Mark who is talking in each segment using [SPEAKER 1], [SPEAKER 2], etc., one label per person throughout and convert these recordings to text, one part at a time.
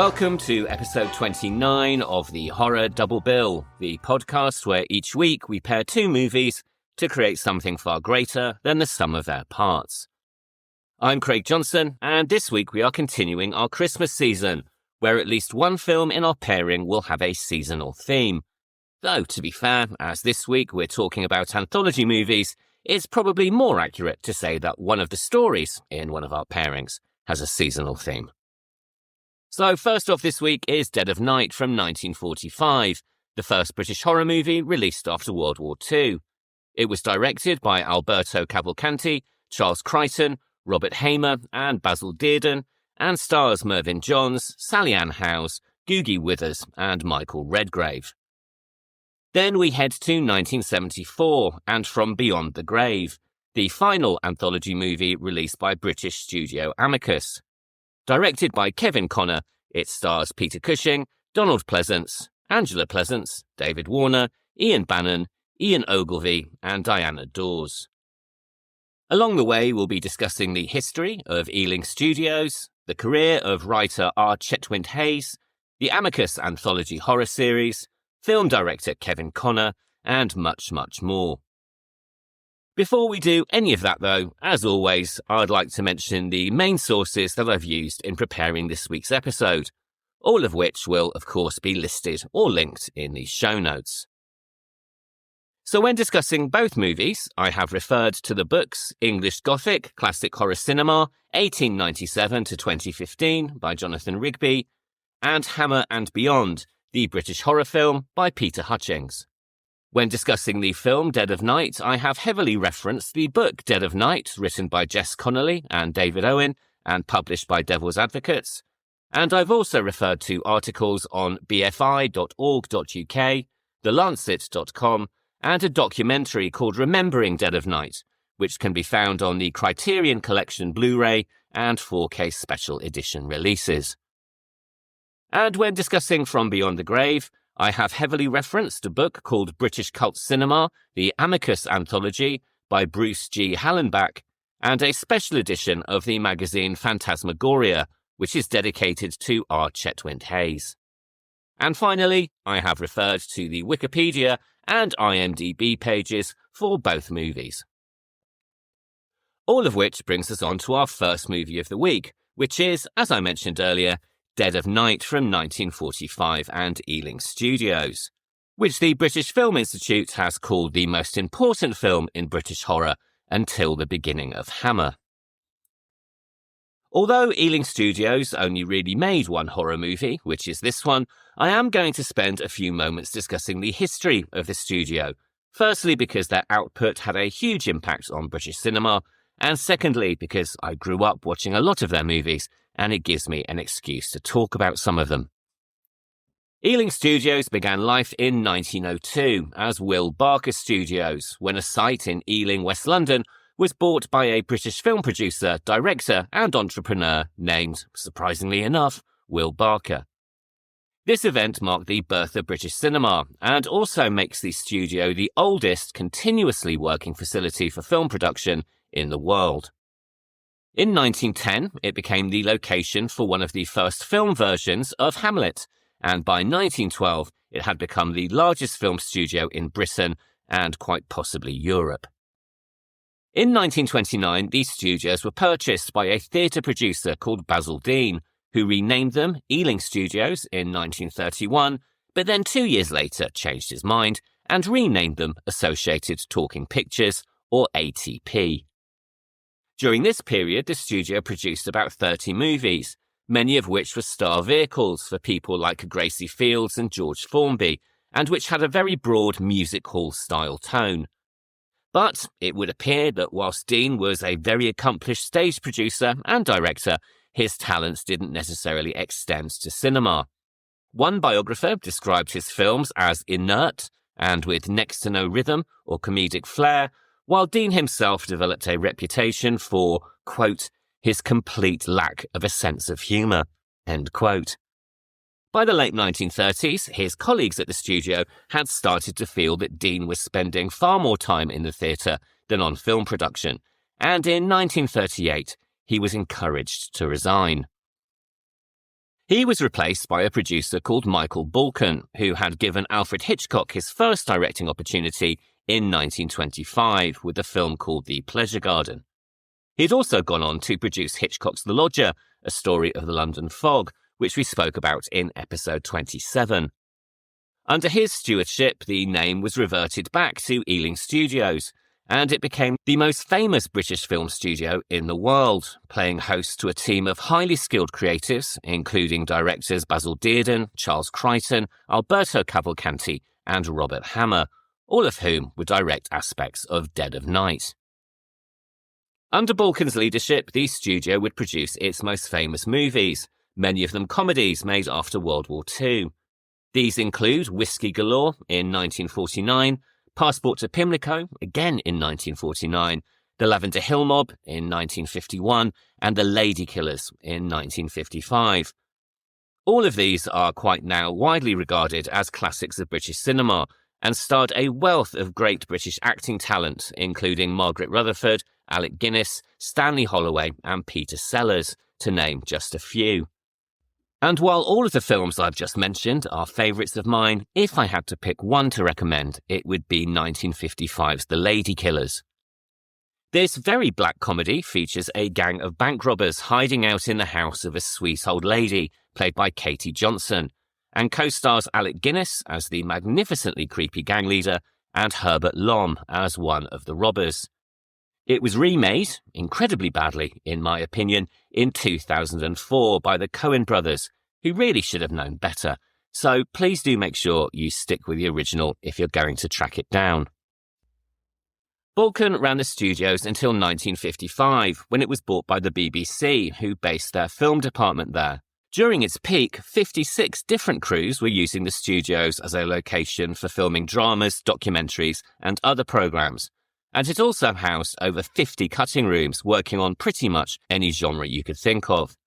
[SPEAKER 1] Welcome to episode 29 of the Horror Double Bill, the podcast where each week we pair two movies to create something far greater than the sum of their parts. I'm Craig Johnson, and this week we are continuing our Christmas season, where at least one film in our pairing will have a seasonal theme. Though, to be fair, as this week we're talking about anthology movies, it's probably more accurate to say that one of the stories in one of our pairings has a seasonal theme. So first off this week is Dead of Night from 1945, the first British horror movie released after World War II. It was directed by Alberto Cavalcanti, Charles Chricton, Robert Hamer and Basil Dearden, and stars Mervyn Johns, Sally Ann Howes, Googie Withers and Michael Redgrave. Then we head to 1974 and From Beyond the Grave, the final anthology movie released by British studio Amicus. Directed by Kevin Connor, it stars Peter Cushing, Donald Pleasence, Angela Pleasence, David Warner, Ian Bannen, Ian Ogilvy and Diana Dors. Along the way, we'll be discussing the history of Ealing Studios, the career of writer R. Chetwynd Hayes, the Amicus anthology horror series, film director Kevin Connor, and much, much more. Before we do any of that though, as always, I'd like to mention the main sources that I've used in preparing this week's episode, all of which will of course be listed or linked in the show notes. So when discussing both movies, I have referred to the books English Gothic, Classic Horror Cinema, 1897 to 2015 by Jonathan Rigby, and Hammer and Beyond, the British horror film by Peter Hutchings. When discussing the film Dead of Night, I have heavily referenced the book Dead of Night, written by Jess Connolly and David Owen, and published by Devil's Advocates. And I've also referred to articles on bfi.org.uk, thelancet.com, and a documentary called Remembering Dead of Night, which can be found on the Criterion Collection Blu-ray and 4K Special Edition releases. And when discussing From Beyond the Grave, I have heavily referenced a book called British Cult Cinema, the Amicus Anthology by Bruce G. Hallenbach, and a special edition of the magazine Phantasmagoria, which is dedicated to R. Chetwynd Hayes. And finally, I have referred to the Wikipedia and IMDb pages for both movies. All of which brings us on to our first movie of the week, which is, as I mentioned earlier, Dead of Night from 1945 and Ealing Studios, which the British Film Institute has called the most important film in British horror until the beginning of Hammer. Although Ealing Studios only really made one horror movie, which is this one, I am going to spend a few moments discussing the history of the studio, firstly because their output had a huge impact on British cinema, and secondly because I grew up watching a lot of their movies and it gives me an excuse to talk about some of them. Ealing Studios began life in 1902 as Will Barker Studios, when a site in Ealing, West London, was bought by a British film producer, director and entrepreneur named, surprisingly enough, Will Barker. This event marked the birth of British cinema and also makes the studio the oldest continuously working facility for film production in the world. In 1910, it became the location for one of the first film versions of Hamlet, and by 1912, it had become the largest film studio in Britain and quite possibly Europe. In 1929, these studios were purchased by a theatre producer called Basil Dean, who renamed them Ealing Studios in 1931, but then 2 years later changed his mind and renamed them Associated Talking Pictures, or ATP. During this period, the studio produced about 30 movies, many of which were star vehicles for people like Gracie Fields and George Formby, and which had a very broad music hall style tone. But it would appear that whilst Dean was a very accomplished stage producer and director, his talents didn't necessarily extend to cinema. One biographer described his films as inert and with next to no rhythm or comedic flair, while Dean himself developed a reputation for, quote, his complete lack of a sense of humour, end quote. By the late 1930s, his colleagues at the studio had started to feel that Dean was spending far more time in the theatre than on film production, and in 1938, he was encouraged to resign. He was replaced by a producer called Michael Balkan, who had given Alfred Hitchcock his first directing opportunity in 1925 with a film called The Pleasure Garden. He'd also gone on to produce Hitchcock's The Lodger, a story of the London fog, which we spoke about in episode 27. Under his stewardship, the name was reverted back to Ealing Studios, and it became the most famous British film studio in the world, playing host to a team of highly skilled creatives, including directors Basil Dearden, Charles Chricton, Alberto Cavalcanti, and Robert Hammer, all of whom would direct aspects of Dead of Night. Under Balkan's leadership, the studio would produce its most famous movies, many of them comedies made after World War II. These include Whiskey Galore in 1949, Passport to Pimlico, again in 1949, The Lavender Hill Mob in 1951, and The Lady Killers in 1955. All of these are quite now widely regarded as classics of British cinema and starred a wealth of great British acting talent, including Margaret Rutherford, Alec Guinness, Stanley Holloway, and Peter Sellers, to name just a few. And while all of the films I've just mentioned are favourites of mine, if I had to pick one to recommend, it would be 1955's The Lady Killers. This very black comedy features a gang of bank robbers hiding out in the house of a sweet old lady, played by Katie Johnson, and co-stars Alec Guinness as the magnificently creepy gang leader and Herbert Lom as one of the robbers. It was remade, incredibly badly, in my opinion, in 2004 by the Coen brothers, who really should have known better. So please do make sure you stick with the original if you're going to track it down. Balkan ran the studios until 1955, when it was bought by the BBC, who based their film department there. During its peak, 56 different crews were using the studios as a location for filming dramas, documentaries, and other programmes. And it also housed over 50 cutting rooms working on pretty much any genre you could think of.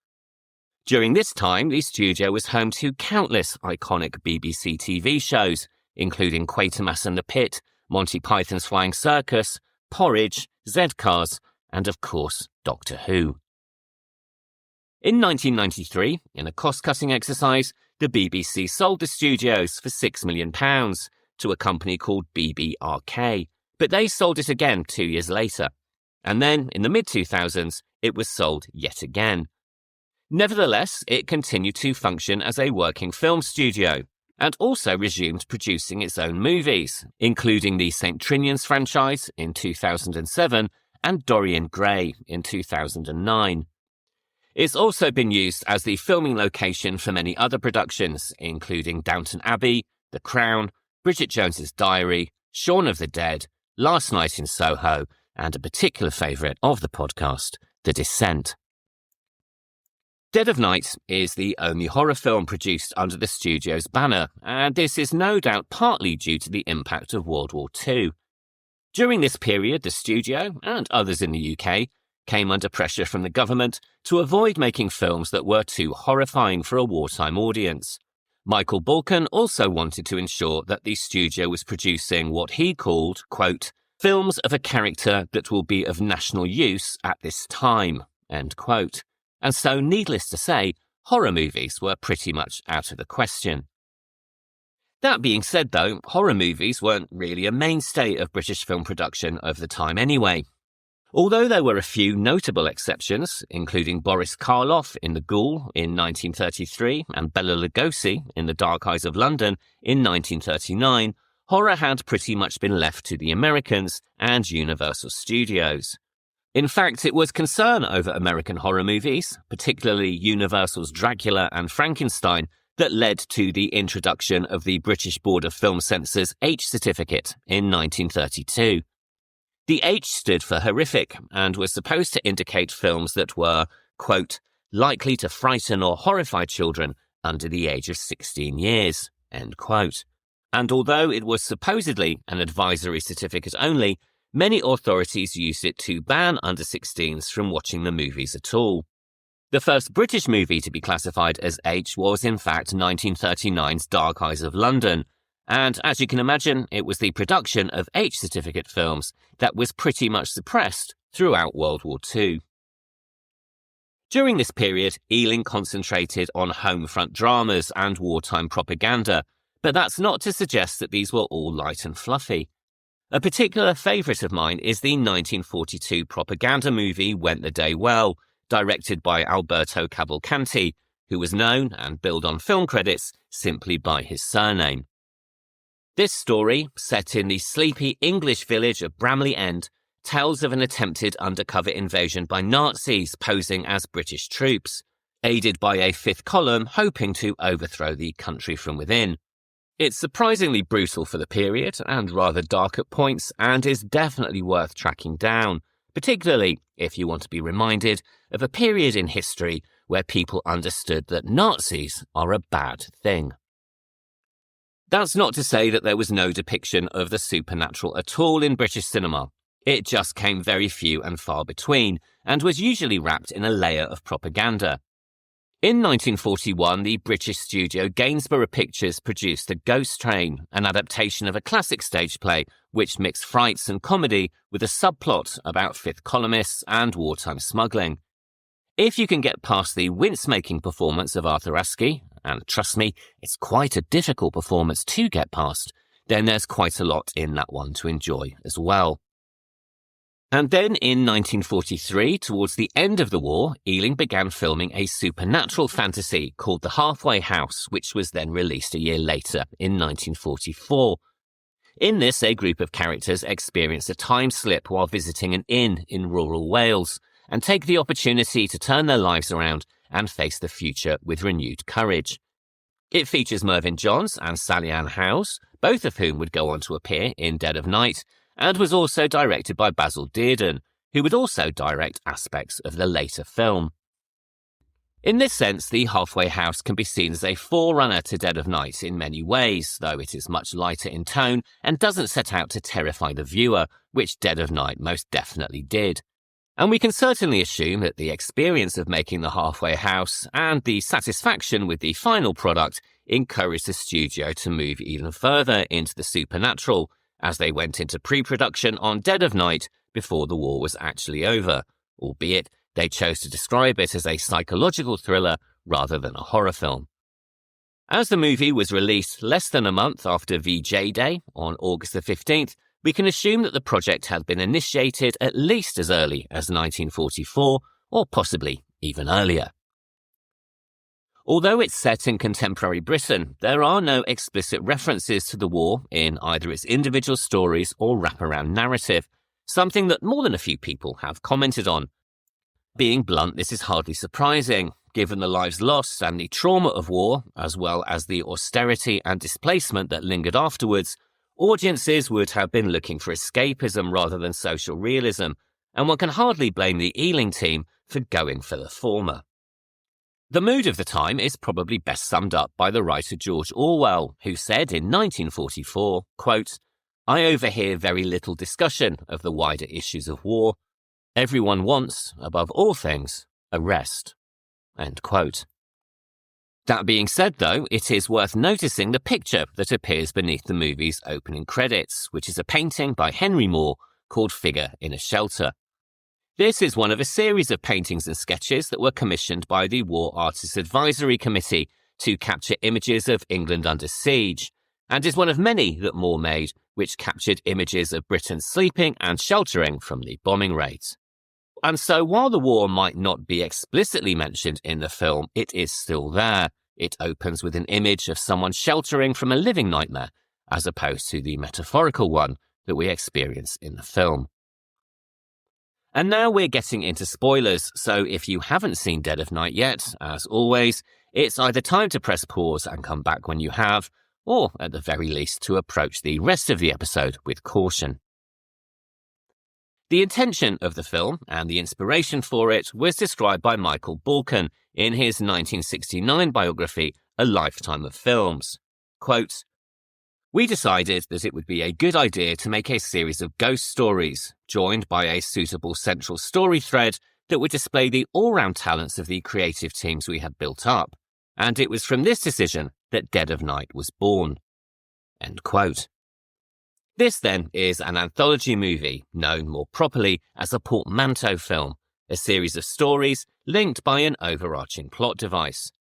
[SPEAKER 1] During this time, the studio was home to countless iconic BBC TV shows, including Quatermass and the Pit, Monty Python's Flying Circus, Porridge, Z-Cars, and of course, Doctor Who. In 1993, in a cost-cutting exercise, the BBC sold the studios for £6 million to a company called BBRK. But they sold it again 2 years later, and then in the mid-2000s it was sold yet again. Nevertheless, it continued to function as a working film studio, and also resumed producing its own movies, including the St. Trinian's franchise in 2007 and Dorian Gray in 2009. It's also been used as the filming location for many other productions, including Downton Abbey, The Crown, Bridget Jones's Diary, Shaun of the Dead, Last Night in Soho, and a particular favourite of the podcast, The Descent. Dead of Night is the only horror film produced under the studio's banner, and this is no doubt partly due to the impact of World War II. During this period, the studio, and others in the UK, came under pressure from the government to avoid making films that were too horrifying for a wartime audience. Michael Balkan also wanted to ensure that the studio was producing what he called, quote, films of a character that will be of national use at this time, end quote. And so, needless to say, horror movies were pretty much out of the question. That being said, though, horror movies weren't really a mainstay of British film production of the time anyway. Although there were a few notable exceptions, including Boris Karloff in The Ghoul in 1933 and Bela Lugosi in The Dark Eyes of London in 1939, horror had pretty much been left to the Americans and Universal Studios. In fact, it was concern over American horror movies, particularly Universal's Dracula and Frankenstein, that led to the introduction of the British Board of Film Censor's H certificate in 1932. The H stood for horrific and was supposed to indicate films that were, quote, likely to frighten or horrify children under the age of 16 years, end quote. And although it was supposedly an advisory certificate only, many authorities used it to ban under-16s from watching the movies at all. The first British movie to be classified as H was in fact 1939's Dark Eyes of London, and as you can imagine, it was the production of H certificate films that was pretty much suppressed throughout World War II. During this period, Ealing concentrated on home front dramas and wartime propaganda, but that's not to suggest that these were all light and fluffy. A particular favourite of mine is the 1942 propaganda movie Went the Day Well, directed by Alberto Cavalcanti, who was known and billed on film credits simply by his surname. This story, set in the sleepy English village of Bramley End, tells of an attempted undercover invasion by Nazis posing as British troops, aided by a fifth column hoping to overthrow the country from within. It's surprisingly brutal for the period and rather dark at points, and is definitely worth tracking down, particularly if you want to be reminded of a period in history where people understood that Nazis are a bad thing. That's not to say that there was no depiction of the supernatural at all in British cinema. It just came very few and far between, and was usually wrapped in a layer of propaganda. In 1941, the British studio Gainsborough Pictures produced The Ghost Train, an adaptation of a classic stage play which mixed frights and comedy with a subplot about fifth columnists and wartime smuggling. If you can get past the wince-making performance of Arthur Askey, and trust me, it's quite a difficult performance to get past, then there's quite a lot in that one to enjoy as well. And then in 1943, towards the end of the war, Ealing began filming a supernatural fantasy called The Halfway House, which was then released a year later in 1944. In this, a group of characters experience a time slip while visiting an inn in rural Wales, and take the opportunity to turn their lives around and face the future with renewed courage. It features Mervyn Johns and Sally Ann Howes, both of whom would go on to appear in Dead of Night, and was also directed by Basil Dearden, who would also direct aspects of the later film. In this sense, The Halfway House can be seen as a forerunner to Dead of Night in many ways, though it is much lighter in tone and doesn't set out to terrify the viewer, which Dead of Night most definitely did. And we can certainly assume that the experience of making The Halfway House and the satisfaction with the final product encouraged the studio to move even further into the supernatural, as they went into pre-production on Dead of Night before the war was actually over, albeit they chose to describe it as a psychological thriller rather than a horror film. As the movie was released less than a month after VJ Day on August the 15th, we can assume that the project had been initiated at least as early as 1944, or possibly even earlier. Although it's set in contemporary Britain, there are no explicit references to the war in either its individual stories or wraparound narrative, something that more than a few people have commented on. Being blunt, this is hardly surprising, given the lives lost and the trauma of war, as well as the austerity and displacement that lingered afterwards. Audiences would have been looking for escapism rather than social realism, and one can hardly blame the Ealing team for going for the former. The mood of the time is probably best summed up by the writer George Orwell, who said in 1944, quote, "I overhear very little discussion of the wider issues of war. Everyone wants, above all things, a rest." End quote. That being said, though, it is worth noticing the picture that appears beneath the movie's opening credits, which is a painting by Henry Moore called Figure in a Shelter. This is one of a series of paintings and sketches that were commissioned by the War Artists Advisory Committee to capture images of England under siege, and is one of many that Moore made which captured images of Britain sleeping and sheltering from the bombing raids. And so while the war might not be explicitly mentioned in the film, it is still there. It opens with an image of someone sheltering from a living nightmare, as opposed to the metaphorical one that we experience in the film. And now we're getting into spoilers, so if you haven't seen Dead of Night yet, as always, it's either time to press pause and come back when you have, or at the very least to approach the rest of the episode with caution. The intention of the film and the inspiration for it was described by Michael Balkan in his 1969 biography, A Lifetime of Films. Quote, "We decided that it would be a good idea to make a series of ghost stories, joined by a suitable central story thread that would display the all-round talents of the creative teams we had built up, and it was from this decision that Dead of Night was born." End quote. This then is an anthology movie, known more properly as a portmanteau film, a series of stories linked by an overarching plot device.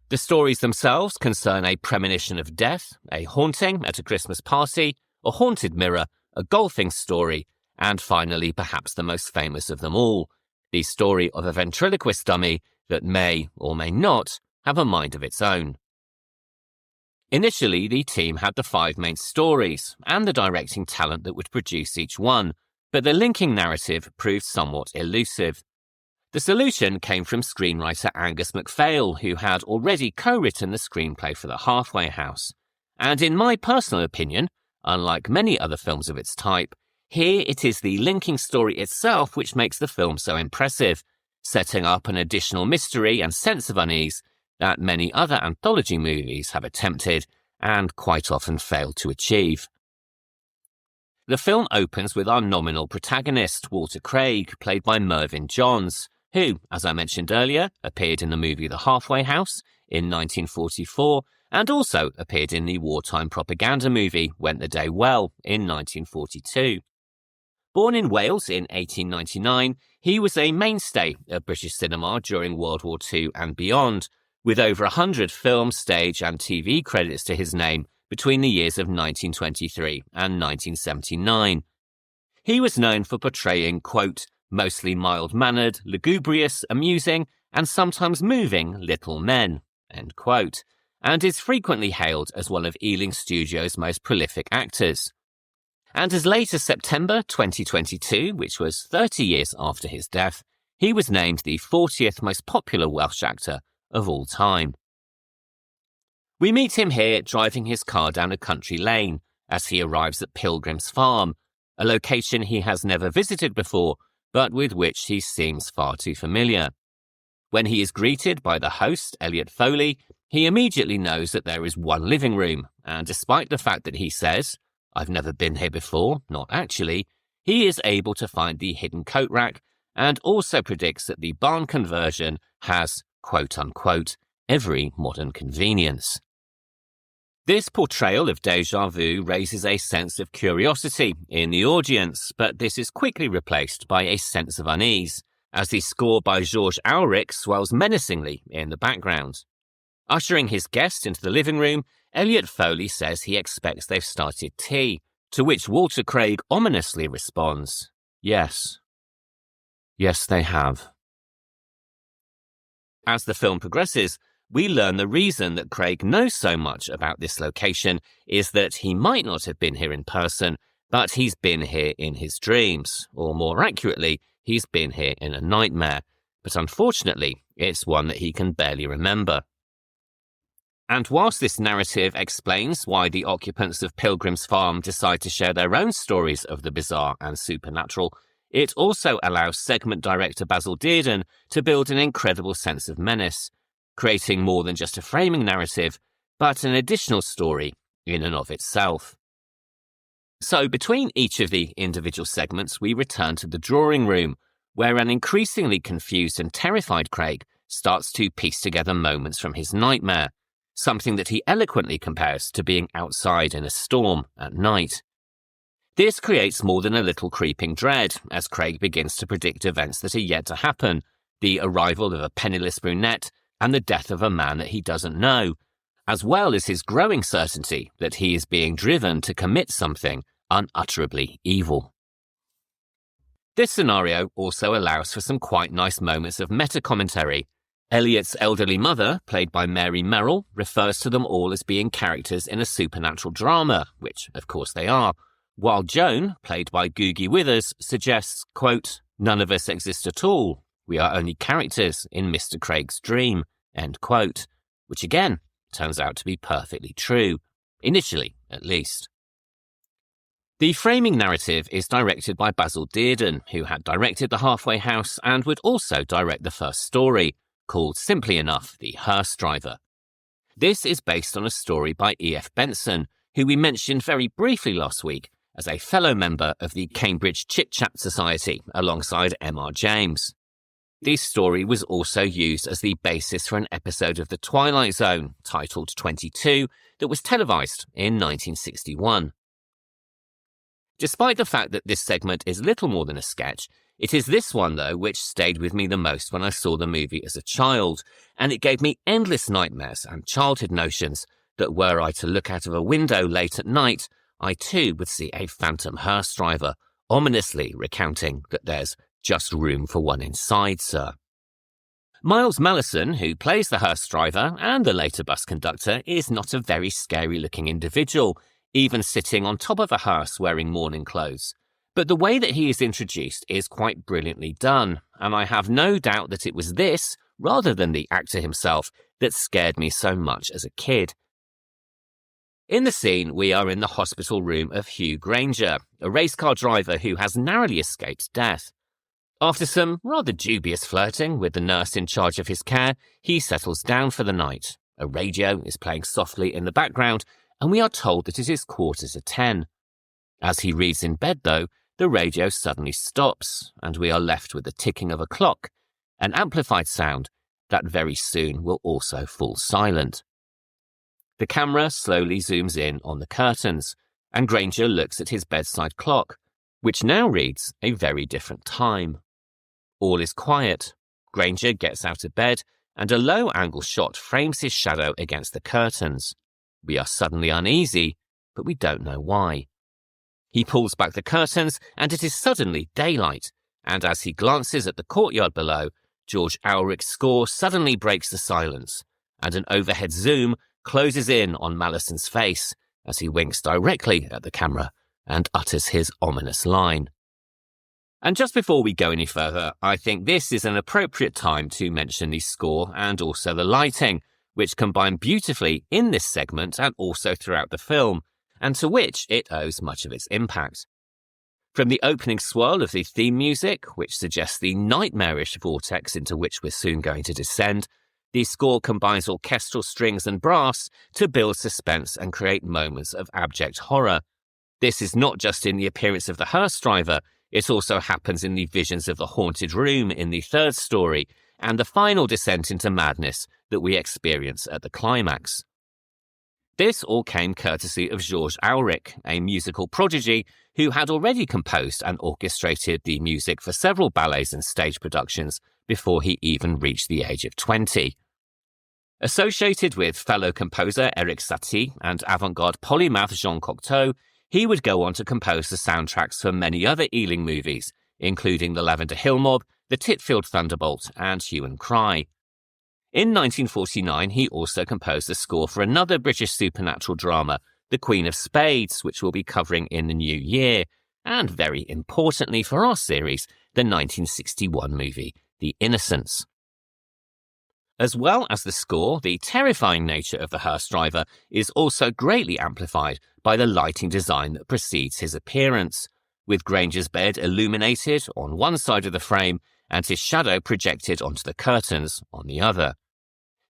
[SPEAKER 1] The stories themselves concern a premonition of death, a haunting at a Christmas party, a haunted mirror, a golfing story, and finally perhaps the most famous of them all, the story of a ventriloquist dummy that may or may not have a mind of its own. Initially, the team had the 5 main stories and the directing talent that would produce each one, but the linking narrative proved somewhat elusive. The solution came from screenwriter Angus MacPhail, who had already co-written the screenplay for The Halfway House. And in my personal opinion, unlike many other films of its type, here it is the linking story itself which makes the film so impressive, setting up an additional mystery and sense of unease that many other anthology movies have attempted and quite often failed to achieve. The film opens with our nominal protagonist, Walter Craig, played by Mervyn Johns, who, as I mentioned earlier, appeared in the movie The Halfway House in 1944 and also appeared in the wartime propaganda movie Went the Day Well in 1942. Born in Wales in 1899, he was a mainstay of British cinema during World War II and beyond, with over 100 film, stage and TV credits to his name between the years of 1923 and 1979. He was known for portraying, quote, mostly mild-mannered, lugubrious, amusing, and sometimes moving little men, end quote, and is frequently hailed as one of Ealing Studios' most prolific actors. And as late as September 2022, which was 30 years after his death, he was named the 40th most popular Welsh actor of all time. We meet him here driving his car down a country lane as he arrives at Pilgrim's Farm, a location he has never visited before, but with which he seems far too familiar. When he is greeted by the host, Elliot Foley, he immediately knows that there is one living room, and despite the fact that he says, "I've never been here before," not actually, he is able to find the hidden coat rack and also predicts that the barn conversion has, quote-unquote, every modern convenience. This portrayal of déjà vu raises a sense of curiosity in the audience, but this is quickly replaced by a sense of unease, as the score by George Auric swells menacingly in the background. Ushering his guest into the living room, Elliot Foley says he expects they've started tea, to which Walter Craig ominously responds, "Yes. Yes, they have." As the film progresses, we learn the reason that Craig knows so much about this location is that he might not have been here in person, but he's been here in his dreams, or more accurately, he's been here in a nightmare, but unfortunately, it's one that he can barely remember. And whilst this narrative explains why the occupants of Pilgrim's Farm decide to share their own stories of the bizarre and supernatural, it also allows segment director Basil Dearden to build an incredible sense of menace, creating more than just a framing narrative, but an additional story in and of itself. So between each of the individual segments, we return to the drawing room, where an increasingly confused and terrified Craig starts to piece together moments from his nightmare, something that he eloquently compares to being outside in a storm at night. This creates more than a little creeping dread as Craig begins to predict events that are yet to happen, the arrival of a penniless brunette and the death of a man that he doesn't know, as well as his growing certainty that he is being driven to commit something unutterably evil. This scenario also allows for some quite nice moments of meta-commentary. Elliot's elderly mother, played by Mary Merrill, refers to them all as being characters in a supernatural drama, which, of course, they are, while Joan, played by Googie Withers, suggests, quote, "None of us exist at all. We are only characters in Mr. Craig's dream," end quote, which again turns out to be perfectly true, initially at least. The framing narrative is directed by Basil Dearden, who had directed The Halfway House and would also direct the first story, called simply enough The Hearse Driver. This is based on a story by E.F. Benson, who we mentioned very briefly last week as a fellow member of the Cambridge Chit Chat Society alongside M.R. James. This story was also used as the basis for an episode of The Twilight Zone titled 22 that was televised in 1961. Despite the fact that this segment is little more than a sketch, It is this one, though, which stayed with me the most when I saw the movie as a child, and it gave me endless nightmares and childhood notions that were I to look out of a window late at night, I too would see a phantom hearse driver, ominously recounting that there's just room for one inside, sir. Miles Malleson, who plays the hearse driver and the later bus conductor, is not a very scary-looking individual, even sitting on top of a hearse wearing mourning clothes. But the way that he is introduced is quite brilliantly done, and I have no doubt that it was this, rather than the actor himself, that scared me so much as a kid. In the scene, we are in the hospital room of Hugh Granger, a race car driver who has narrowly escaped death. After some rather dubious flirting with the nurse in charge of his care, he settles down for the night. A radio is playing softly in the background, and we are told that it is 10:15. As he reads in bed, though, the radio suddenly stops, and we are left with the ticking of a clock, an amplified sound that very soon will also fall silent. The camera slowly zooms in on the curtains, and Granger looks at his bedside clock, which now reads a very different time. All is quiet. Granger gets out of bed, and a low-angle shot frames his shadow against the curtains. We are suddenly uneasy, but we don't know why. He pulls back the curtains, and it is suddenly daylight, and as he glances at the courtyard below, George Alrich's score suddenly breaks the silence, and an overhead zoom closes in on Malleson's face as he winks directly at the camera and utters his ominous line. And just before we go any further, I think this is an appropriate time to mention the score and also the lighting, which combine beautifully in this segment and also throughout the film, and to which it owes much of its impact. From the opening swirl of the theme music, which suggests the nightmarish vortex into which we're soon going to descend, the score combines orchestral strings and brass to build suspense and create moments of abject horror. This is not just in the appearance of the hearse driver, it also happens in the visions of the haunted room in the third story and the final descent into madness that we experience at the climax. This all came courtesy of George Alrich, a musical prodigy who had already composed and orchestrated the music for several ballets and stage productions before he even reached the age of 20. Associated with fellow composer Eric Satie and avant-garde polymath Jean Cocteau, he would go on to compose the soundtracks for many other Ealing movies, including The Lavender Hill Mob, The Titfield Thunderbolt, and Hue and Cry. In 1949, he also composed the score for another British supernatural drama, The Queen of Spades, which we'll be covering in the new year, and very importantly for our series, the 1961 movie, The Innocents. As well as the score, the terrifying nature of the hearse driver is also greatly amplified by the lighting design that precedes his appearance, with Granger's bed illuminated on one side of the frame and his shadow projected onto the curtains on the other.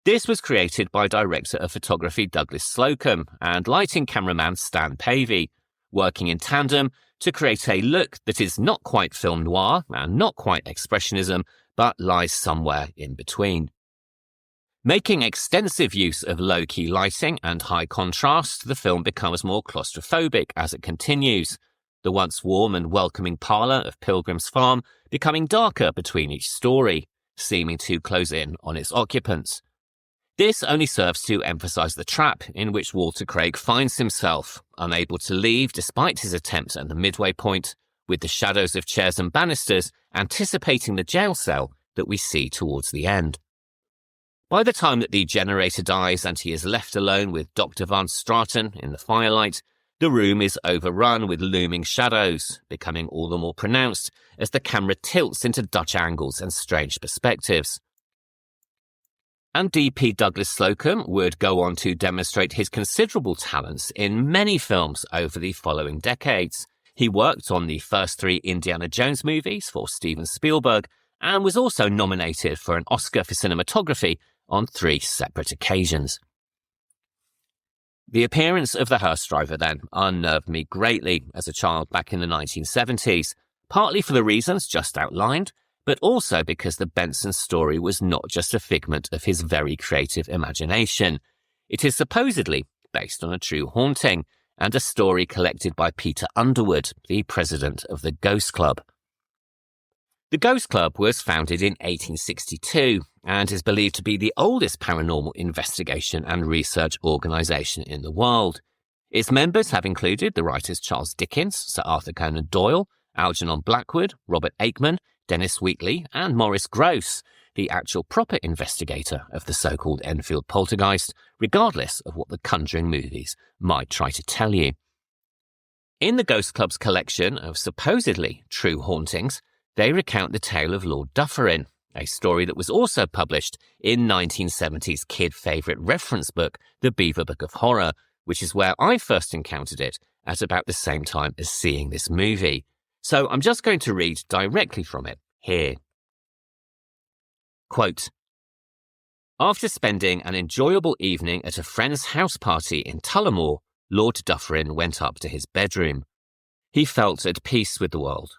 [SPEAKER 1] This was created by director of photography Douglas Slocum and lighting cameraman Stan Pavey, working in tandem to create a look that is not quite film noir and not quite expressionism, but lies somewhere in between. Making extensive use of low-key lighting and high contrast, the film becomes more claustrophobic as it continues, the once warm and welcoming parlour of Pilgrim's Farm becoming darker between each story, seeming to close in on its occupants. This only serves to emphasise the trap in which Walter Craig finds himself, unable to leave despite his attempts at the midway point, with the shadows of chairs and banisters anticipating the jail cell that we see towards the end. By the time that the generator dies and he is left alone with Dr. Van Straten in the firelight, the room is overrun with looming shadows, becoming all the more pronounced as the camera tilts into Dutch angles and strange perspectives. And D.P. Douglas Slocum would go on to demonstrate his considerable talents in many films over the following decades. He worked on the first 3 Indiana Jones movies for Steven Spielberg and was also nominated for an Oscar for cinematography on 3 separate occasions. The appearance of the hearse driver, then, unnerved me greatly as a child back in the 1970s, partly for the reasons just outlined, but also because the Benson story was not just a figment of his very creative imagination. It is supposedly based on a true haunting and a story collected by Peter Underwood, the president of the Ghost Club. The Ghost Club was founded in 1862 and is believed to be the oldest paranormal investigation and research organisation in the world. Its members have included the writers Charles Dickens, Sir Arthur Conan Doyle, Algernon Blackwood, Robert Aikman, Dennis Wheatley and Maurice Grosse, the actual proper investigator of the so-called Enfield poltergeist, regardless of what the Conjuring movies might try to tell you. In the Ghost Club's collection of supposedly true hauntings, they recount the tale of Lord Dufferin, a story that was also published in 1970's kid favourite reference book, The Beaver Book of Horror, which is where I first encountered it at about the same time as seeing this movie. So I'm just going to read directly from it here. Quote, "After spending an enjoyable evening at a friend's house party in Tullamore, Lord Dufferin went up to his bedroom. He felt at peace with the world.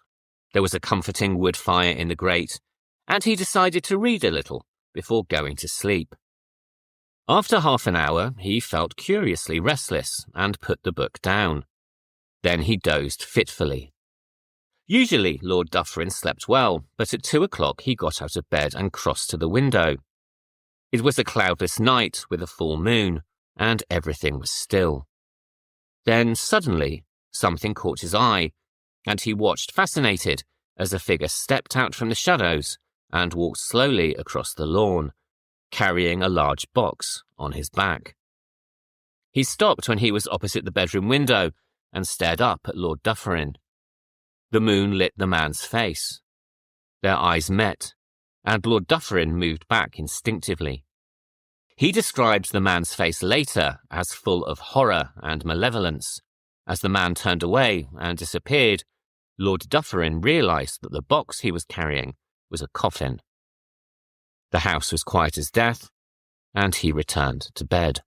[SPEAKER 1] There was a comforting wood fire in the grate, and he decided to read a little before going to sleep. After half an hour, he felt curiously restless and put the book down. Then he dozed fitfully. Usually Lord Dufferin slept well, but at 2 o'clock he got out of bed and crossed to the window. It was a cloudless night with a full moon, and everything was still. Then suddenly something caught his eye, and he watched fascinated as a figure stepped out from the shadows and walked slowly across the lawn, carrying a large box on his back. He stopped when he was opposite the bedroom window and stared up at Lord Dufferin. The moon lit the man's face. Their eyes met, and Lord Dufferin moved back instinctively. He described the man's face later as full of horror and malevolence. As the man turned away and disappeared, Lord Dufferin realised that the box he was carrying was a coffin. The house was quiet as death, and he returned to bed.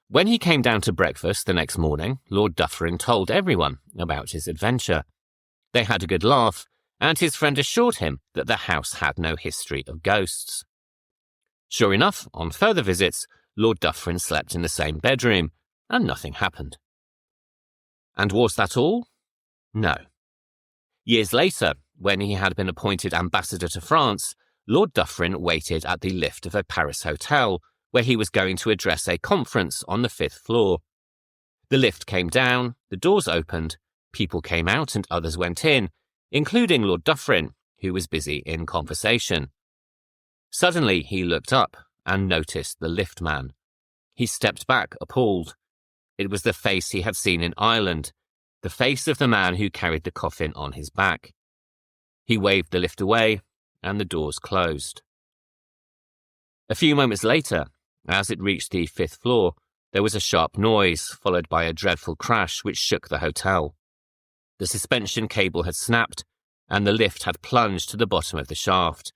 [SPEAKER 1] When he came down to breakfast the next morning, Lord Dufferin told everyone about his adventure. They had a good laugh, and his friend assured him that the house had no history of ghosts. Sure enough, on further visits, Lord Dufferin slept in the same bedroom, and nothing happened. And was that all? No. Years later, when he had been appointed ambassador to France, Lord Dufferin waited at the lift of a Paris hotel, where he was going to address a conference on the 5th floor. The lift came down, the doors opened, people came out and others went in, including Lord Dufferin, who was busy in conversation. Suddenly he looked up and noticed the lift man. He stepped back, appalled. It was the face he had seen in Ireland, the face of the man who carried the coffin on his back. He waved the lift away, and the doors closed. A few moments later, as it reached the 5th floor, there was a sharp noise, followed by a dreadful crash which shook the hotel. The suspension cable had snapped, and the lift had plunged to the bottom of the shaft,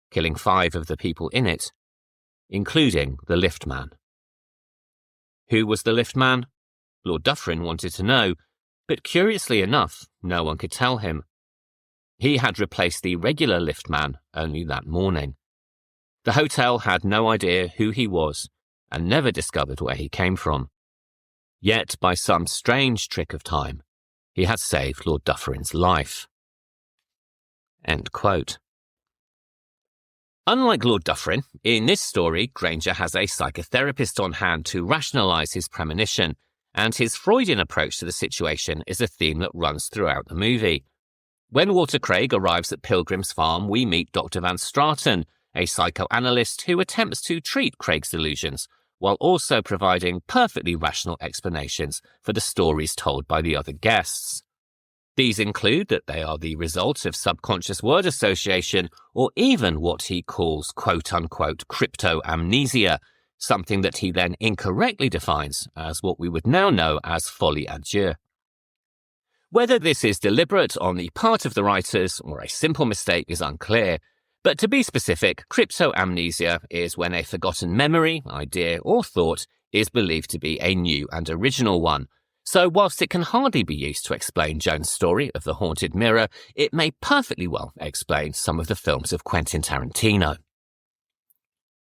[SPEAKER 1] killing 5 of the people in it, including the lift man. Who was the lift man? Lord Dufferin wanted to know, but curiously enough, no one could tell him. He had replaced the regular lift man only that morning. The hotel had no idea who he was and never discovered where he came from. Yet, by some strange trick of time, he had saved Lord Dufferin's life. End quote. Unlike Lord Dufferin, in this story, Granger has a psychotherapist on hand to rationalise his premonition, and his Freudian approach to the situation is a theme that runs throughout the movie. When Walter Craig arrives at Pilgrim's Farm, we meet Dr. Van Straten, a psychoanalyst who attempts to treat Craig's delusions, while also providing perfectly rational explanations for the stories told by the other guests. These include that they are the result of subconscious word association, or even what he calls quote-unquote crypto-amnesia, something that he then incorrectly defines as what we would now know as folie à deux. Whether this is deliberate on the part of the writers or a simple mistake is unclear, but to be specific, crypto-amnesia is when a forgotten memory, idea or thought is believed to be a new and original one. So whilst it can hardly be used to explain Jones' story of the haunted mirror, it may perfectly well explain some of the films of Quentin Tarantino.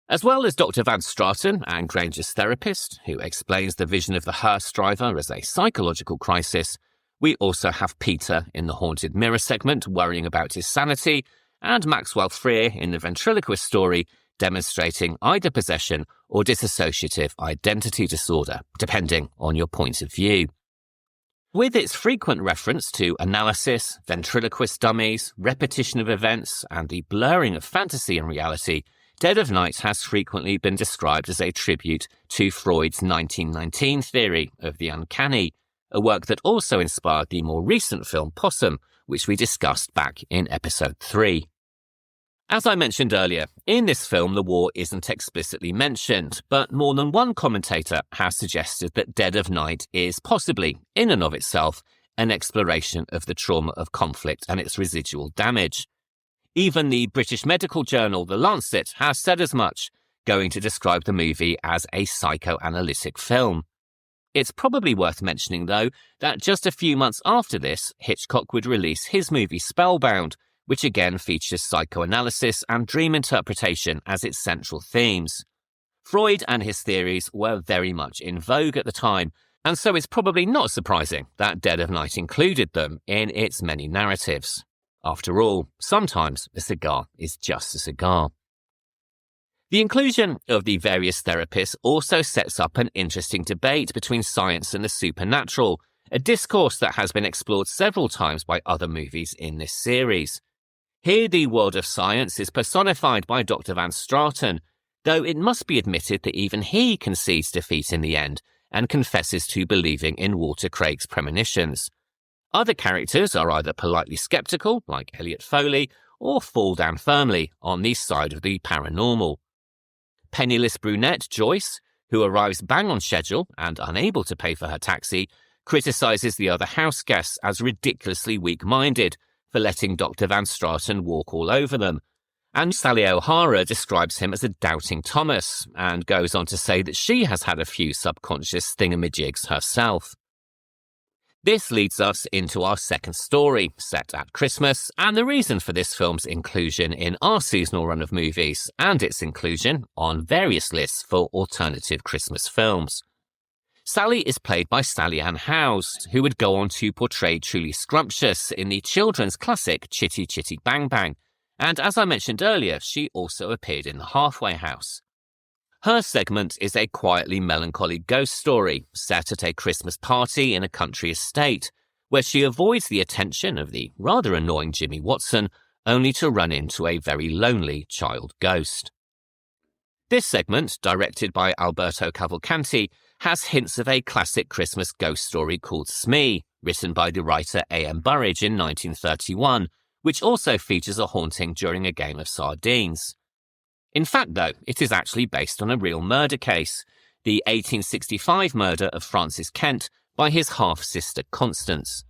[SPEAKER 1] As well as Dr. Van Straten and Granger's therapist, who explains the vision of the hearse driver as a psychological crisis, We also have Peter in the Haunted Mirror segment worrying about his sanity, and Maxwell Freer in the ventriloquist story demonstrating either possession or dissociative identity disorder, depending on your point of view. With its frequent reference to analysis, ventriloquist dummies, repetition of events, and the blurring of fantasy and reality, Dead of Night has frequently been described as a tribute to Freud's 1919 theory of the uncanny, a work that also inspired the more recent film Possum, which we discussed back in episode 3. As I mentioned earlier, in this film the war isn't explicitly mentioned, but more than one commentator has suggested that Dead of Night is possibly, in and of itself, an exploration of the trauma of conflict and its residual damage. Even the British medical journal The Lancet has said as much, going to describe the movie as a psychoanalytic film. It's probably worth mentioning, though, that just a few months after this, Hitchcock would release his movie Spellbound, which again features psychoanalysis and dream interpretation as its central themes. Freud and his theories were very much in vogue at the time, and so it's probably not surprising that Dead of Night included them in its many narratives. After all, sometimes a cigar is just a cigar. The inclusion of the various therapists also sets up an interesting debate between science and the supernatural, a discourse that has been explored several times by other movies in this series. Here the world of science is personified by Dr. Van Straten, though it must be admitted that even he concedes defeat in the end and confesses to believing in Walter Craig's premonitions. Other characters are either politely skeptical, like Elliot Foley, or fall down firmly on the side of the paranormal. Penniless brunette Joyce, who arrives bang on schedule and unable to pay for her taxi, criticises the other house guests as ridiculously weak-minded for letting Dr. Van Straten walk all over them, and Sally O'Hara describes him as a doubting Thomas, and goes on to say that she has had a few subconscious thingamajigs herself. This leads us into our second story, set at Christmas, and the reason for this film's inclusion in our seasonal run of movies, and its inclusion on various lists for alternative Christmas films. Sally is played by Sally Ann Howes, who would go on to portray Truly Scrumptious in the children's classic Chitty Chitty Bang Bang, and as I mentioned earlier, she also appeared in The Halfway House. Her segment is a quietly melancholy ghost story set at a Christmas party in a country estate, where she avoids the attention of the rather annoying Jimmy Watson, only to run into a very lonely child ghost. This segment, directed by Alberto Cavalcanti, has hints of a classic Christmas ghost story called Smee, written by the writer A.M. Burridge in 1931, which also features a haunting during a game of sardines. In fact, though, it is actually based on a real murder case, the 1865 murder of Francis Kent by his half-sister Constance.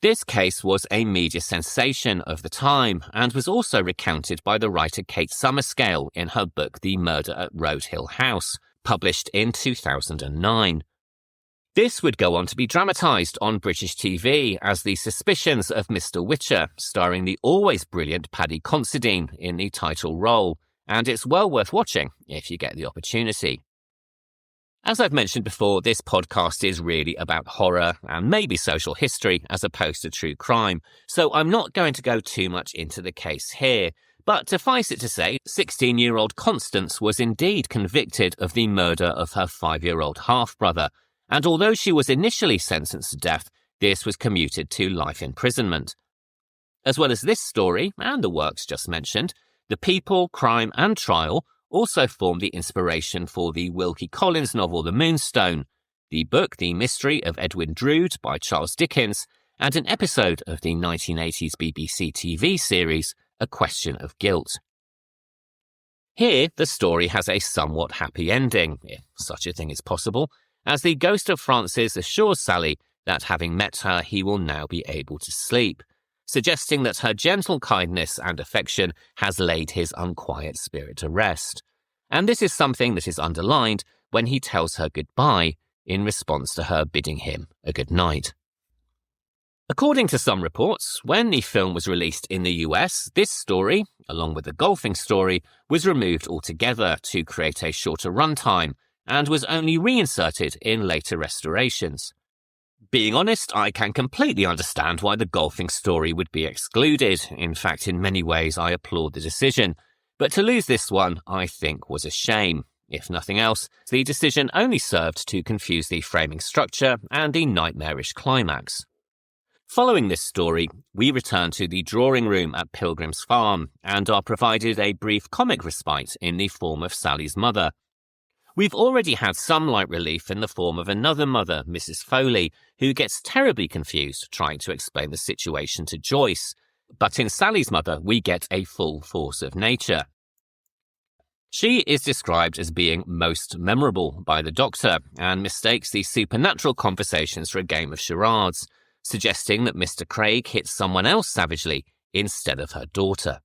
[SPEAKER 1] This case was a media sensation of the time and was also recounted by the writer Kate Summerscale in her book The Murder at Road Hill House, published in 2009. This would go on to be dramatised on British TV as The Suspicions of Mr. Witcher, starring the always brilliant Paddy Considine in the title role, and it's well worth watching if you get the opportunity. As I've mentioned before, this podcast is really about horror and maybe social history as opposed to true crime, so I'm not going to go too much into the case here. But suffice it to say, 16-year-old Constance was indeed convicted of the murder of her 5-year-old half-brother, and although she was initially sentenced to death, this was commuted to life imprisonment. As well as this story, and the works just mentioned, The People, Crime and Trial also formed the inspiration for the Wilkie Collins novel The Moonstone, the book The Mystery of Edwin Drood by Charles Dickens, and an episode of the 1980s BBC TV series A Question of Guilt. Here, the story has a somewhat happy ending, if such a thing is possible, as the ghost of Francis assures Sally that having met her he will now be able to sleep, suggesting that her gentle kindness and affection has laid his unquiet spirit to rest. And this is something that is underlined when he tells her goodbye in response to her bidding him a good night. According to some reports, when the film was released in the US, this story, along with the golfing story, was removed altogether to create a shorter runtime and was only reinserted in later restorations. Being honest, I can completely understand why the golfing story would be excluded. In fact, in many ways, I applaud the decision. But to lose this one, I think, was a shame. If nothing else, the decision only served to confuse the framing structure and the nightmarish climax. Following this story, we return to the drawing room at Pilgrim's Farm and are provided a brief comic respite in the form of Sally's mother. We've already had some light relief in the form of another mother, Mrs. Foley, who gets terribly confused trying to explain the situation to Joyce. But in Sally's mother, we get a full force of nature. She is described as being most memorable by the Doctor and mistakes these supernatural conversations for a game of charades, suggesting that Mr. Craig hits someone else savagely instead of her daughter.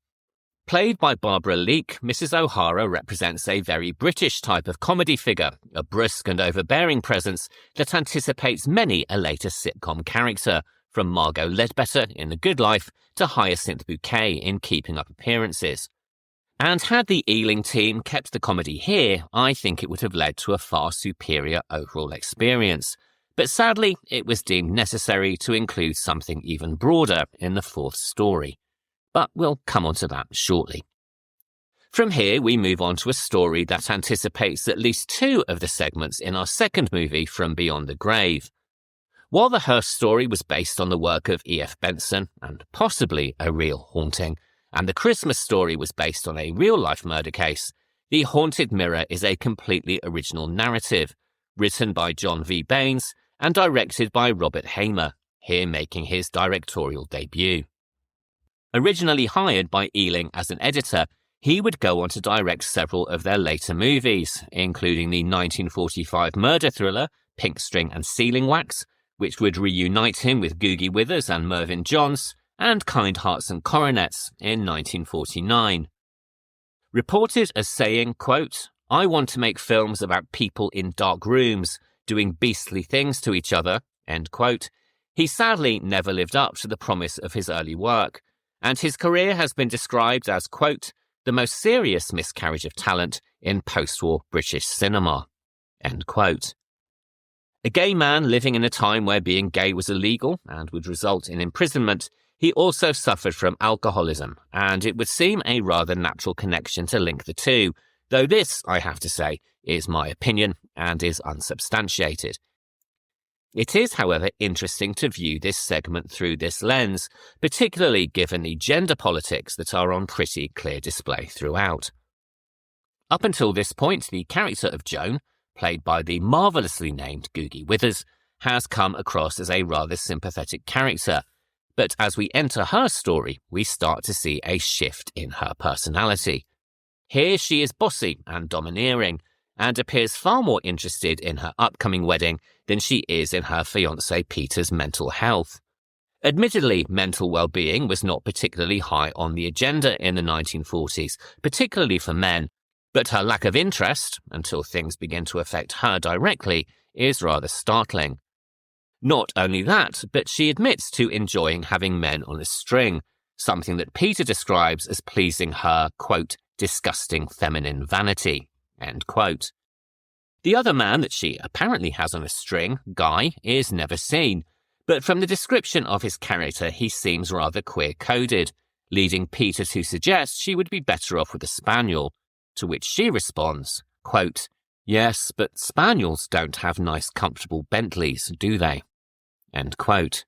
[SPEAKER 1] Played by Barbara Leake, Mrs. O'Hara represents a very British type of comedy figure, a brusque and overbearing presence that anticipates many a later sitcom character, from Margot Ledbetter in The Good Life to Hyacinth Bouquet in Keeping Up Appearances. And had the Ealing team kept the comedy here, I think it would have led to a far superior overall experience. But sadly, it was deemed necessary to include something even broader in the fourth story. But we'll come on to that shortly. From here, we move on to a story that anticipates at least two of the segments in our second movie, From Beyond the Grave. While the Hearst story was based on the work of E.F. Benson, and possibly a real haunting, and the Christmas story was based on a real-life murder case, The Haunted Mirror is a completely original narrative, written by John V. Baines and directed by Robert Hamer, here making his directorial debut. Originally hired by Ealing as an editor, he would go on to direct several of their later movies, including the 1945 murder thriller Pink String and Sealing Wax, which would reunite him with Googie Withers and Mervyn Johns, and Kind Hearts and Coronets in 1949. Reported as saying, quote, "I want to make films about people in dark rooms, doing beastly things to each other," end quote, he sadly never lived up to the promise of his early work, and his career has been described as, quote, "the most serious miscarriage of talent in post-war British cinema," end quote. A gay man living in a time where being gay was illegal and would result in imprisonment, he also suffered from alcoholism, and it would seem a rather natural connection to link the two, though this, I have to say, is my opinion and is unsubstantiated. It is, however, interesting to view this segment through this lens, particularly given the gender politics that are on pretty clear display throughout. Up until this point, the character of Joan, played by the marvellously named Googie Withers, has come across as a rather sympathetic character, but as we enter her story, we start to see a shift in her personality. Here she is bossy and domineering, and appears far more interested in her upcoming wedding than she is in her fiancé Peter's mental health. Admittedly, mental well-being was not particularly high on the agenda in the 1940s, particularly for men, but her lack of interest, until things begin to affect her directly, is rather startling. Not only that, but she admits to enjoying having men on a string, something that Peter describes as pleasing her, quote, "disgusting feminine vanity," end quote. The other man that she apparently has on a string, Guy, is never seen, but from the description of his character he seems rather queer-coded, leading Peter to suggest she would be better off with a spaniel, to which she responds, quote, "Yes, but spaniels don't have nice comfortable Bentleys, do they?" End quote.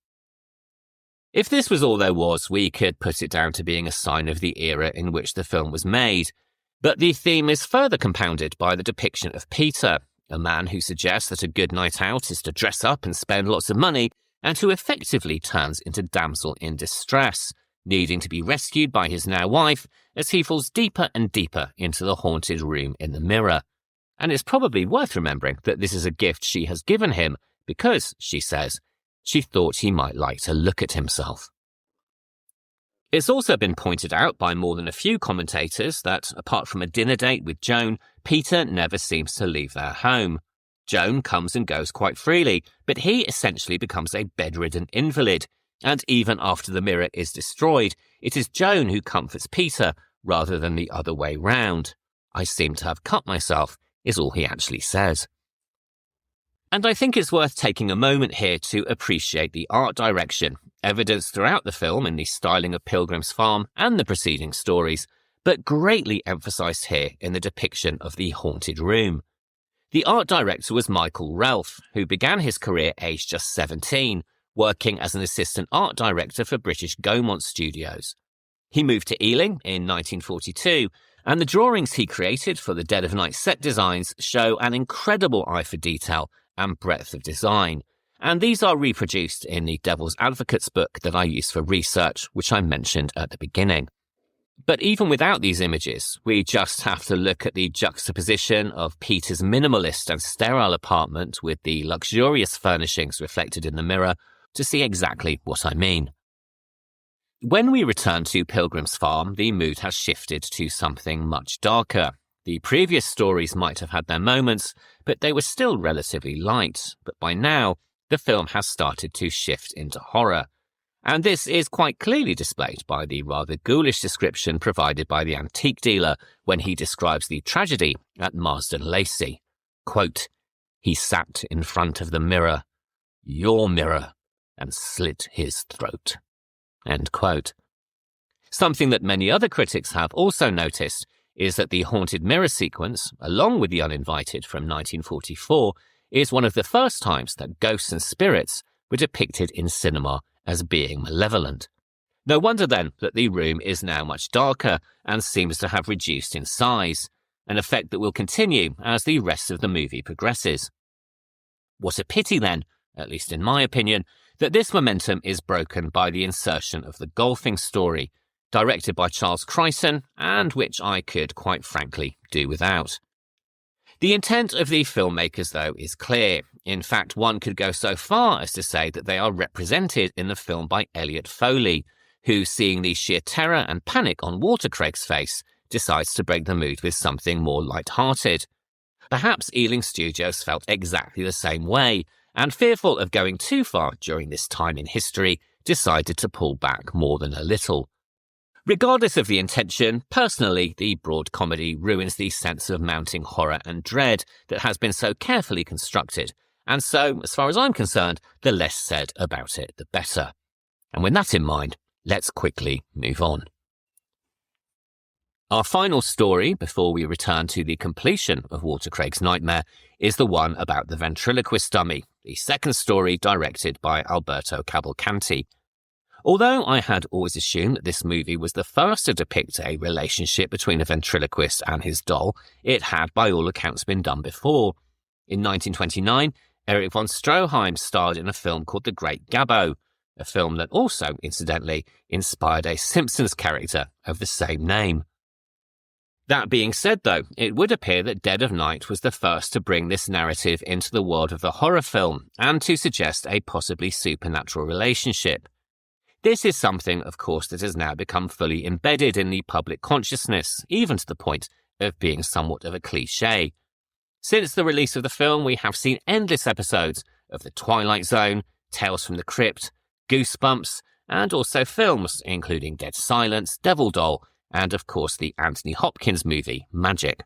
[SPEAKER 1] If this was all there was, we could put it down to being a sign of the era in which the film was made. But the theme is further compounded by the depiction of Peter, a man who suggests that a good night out is to dress up and spend lots of money, and who effectively turns into damsel in distress, needing to be rescued by his now wife as he falls deeper and deeper into the haunted room in the mirror. And it's probably worth remembering that this is a gift she has given him because, she says, she thought he might like to look at himself. It's also been pointed out by more than a few commentators that, apart from a dinner date with Joan, Peter never seems to leave their home. Joan comes and goes quite freely, but he essentially becomes a bedridden invalid, and even after the mirror is destroyed, it is Joan who comforts Peter rather than the other way round. "I seem to have cut myself," is all he actually says. And I think it's worth taking a moment here to appreciate the art direction, evidenced throughout the film in the styling of Pilgrim's Farm and the preceding stories, but greatly emphasised here in the depiction of the haunted room. The art director was Michael Ralph, who began his career aged just 17, working as an assistant art director for British Gaumont Studios. He moved to Ealing in 1942, and the drawings he created for the Dead of Night set designs show an incredible eye for detail and breadth of design, and these are reproduced in the Devil's Advocates book that I used for research, which I mentioned at the beginning. But even without these images, we just have to look at the juxtaposition of Peter's minimalist and sterile apartment with the luxurious furnishings reflected in the mirror to see exactly what I mean. When we return to Pilgrim's Farm, the mood has shifted to something much darker. The previous stories might have had their moments, but they were still relatively light. But by now, the film has started to shift into horror. And this is quite clearly displayed by the rather ghoulish description provided by the antique dealer when he describes the tragedy at Marsden Lacey. Quote, "He sat in front of the mirror, your mirror, and slit his throat." End quote. Something that many other critics have also noticed is that the haunted mirror sequence, along with The Uninvited from 1944, is one of the first times that ghosts and spirits were depicted in cinema as being malevolent. No wonder then that the room is now much darker and seems to have reduced in size, an effect that will continue as the rest of the movie progresses. What a pity then, at least in my opinion, that this momentum is broken by the insertion of the golfing story, directed by Charles Chricton, and which I could quite frankly do without. The intent of the filmmakers, though, is clear. In fact, one could go so far as to say that they are represented in the film by Elliot Foley, who, seeing the sheer terror and panic on Walter Craig's face, decides to break the mood with something more light-hearted. Perhaps Ealing Studios felt exactly the same way, and fearful of going too far during this time in history, decided to pull back more than a little. Regardless of the intention, personally, the broad comedy ruins the sense of mounting horror and dread that has been so carefully constructed, and so, as far as I'm concerned, the less said about it, the better. And with that in mind, let's quickly move on. Our final story, before we return to the completion of Walter Craig's Nightmare, is the one about the ventriloquist dummy, the second story directed by Alberto Cavalcanti. Although I had always assumed that this movie was the first to depict a relationship between a ventriloquist and his doll, it had by all accounts been done before. In 1929, Erich von Stroheim starred in a film called The Great Gabbo, a film that also, incidentally, inspired a Simpsons character of the same name. That being said, though, it would appear that Dead of Night was the first to bring this narrative into the world of the horror film and to suggest a possibly supernatural relationship. This is something, of course, that has now become fully embedded in the public consciousness, even to the point of being somewhat of a cliché. Since the release of the film, we have seen endless episodes of The Twilight Zone, Tales from the Crypt, Goosebumps, and also films including Dead Silence, Devil Doll, and of course the Anthony Hopkins movie, Magic.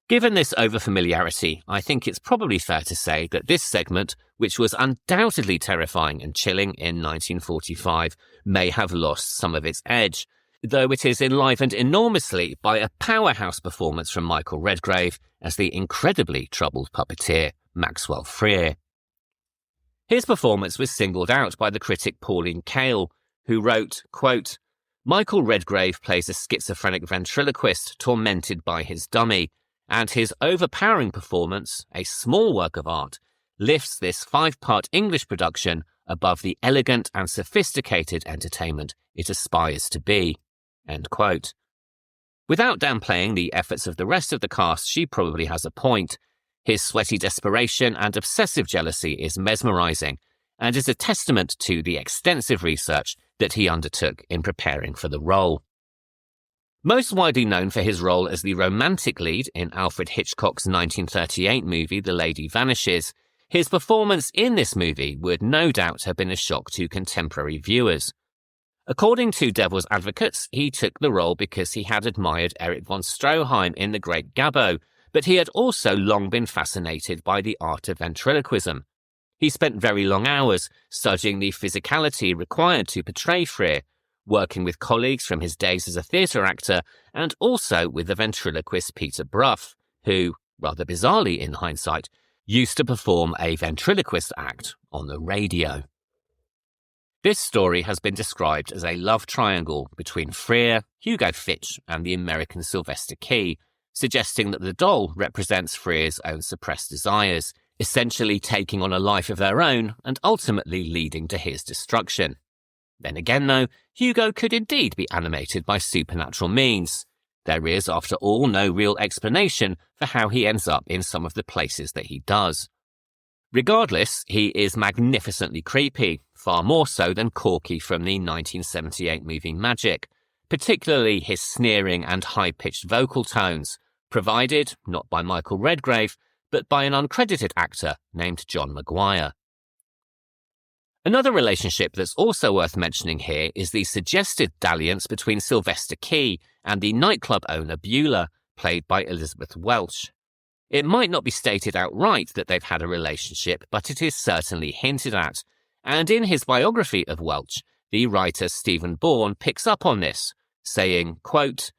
[SPEAKER 1] Given this overfamiliarity, I think it's probably fair to say that this segment, which was undoubtedly terrifying and chilling in 1945, may have lost some of its edge, though it is enlivened enormously by a powerhouse performance from Michael Redgrave as the incredibly troubled puppeteer Maxwell Freer. His performance was singled out by the critic Pauline Kael, who wrote, quote, "Michael Redgrave plays a schizophrenic ventriloquist tormented by his dummy, and his overpowering performance, a small work of art, lifts this 5-part English production above the elegant and sophisticated entertainment it aspires to be." End quote. Without downplaying the efforts of the rest of the cast, she probably has a point. His sweaty desperation and obsessive jealousy is mesmerizing, and is a testament to the extensive research that he undertook in preparing for the role. Most widely known for his role as the romantic lead in Alfred Hitchcock's 1938 movie The Lady Vanishes, his performance in this movie would no doubt have been a shock to contemporary viewers. According to Devil's Advocates, he took the role because he had admired Erich von Stroheim in The Great Gabbo, but he had also long been fascinated by the art of ventriloquism. He spent very long hours studying the physicality required to portray Freer, working with colleagues from his days as a theatre actor and also with the ventriloquist Peter Brough, who, rather bizarrely in hindsight, used to perform a ventriloquist act on the radio. This story has been described as a love triangle between Freer, Hugo Fitch and the American Sylvester Key, suggesting that the doll represents Freer's own suppressed desires, essentially taking on a life of their own and ultimately leading to his destruction. Then again, though, Hugo could indeed be animated by supernatural means. There is, after all, no real explanation for how he ends up in some of the places that he does. Regardless, he is magnificently creepy, far more so than Corky from the 1978 movie Magic, particularly his sneering and high-pitched vocal tones, provided not by Michael Redgrave, but by an uncredited actor named John Maguire. Another relationship that's also worth mentioning here is the suggested dalliance between Sylvester Key and the nightclub owner Beulah, played by Elizabeth Welch. It might not be stated outright that they've had a relationship, but it is certainly hinted at, and in his biography of Welch, the writer Stephen Bourne picks up on this, saying, quote,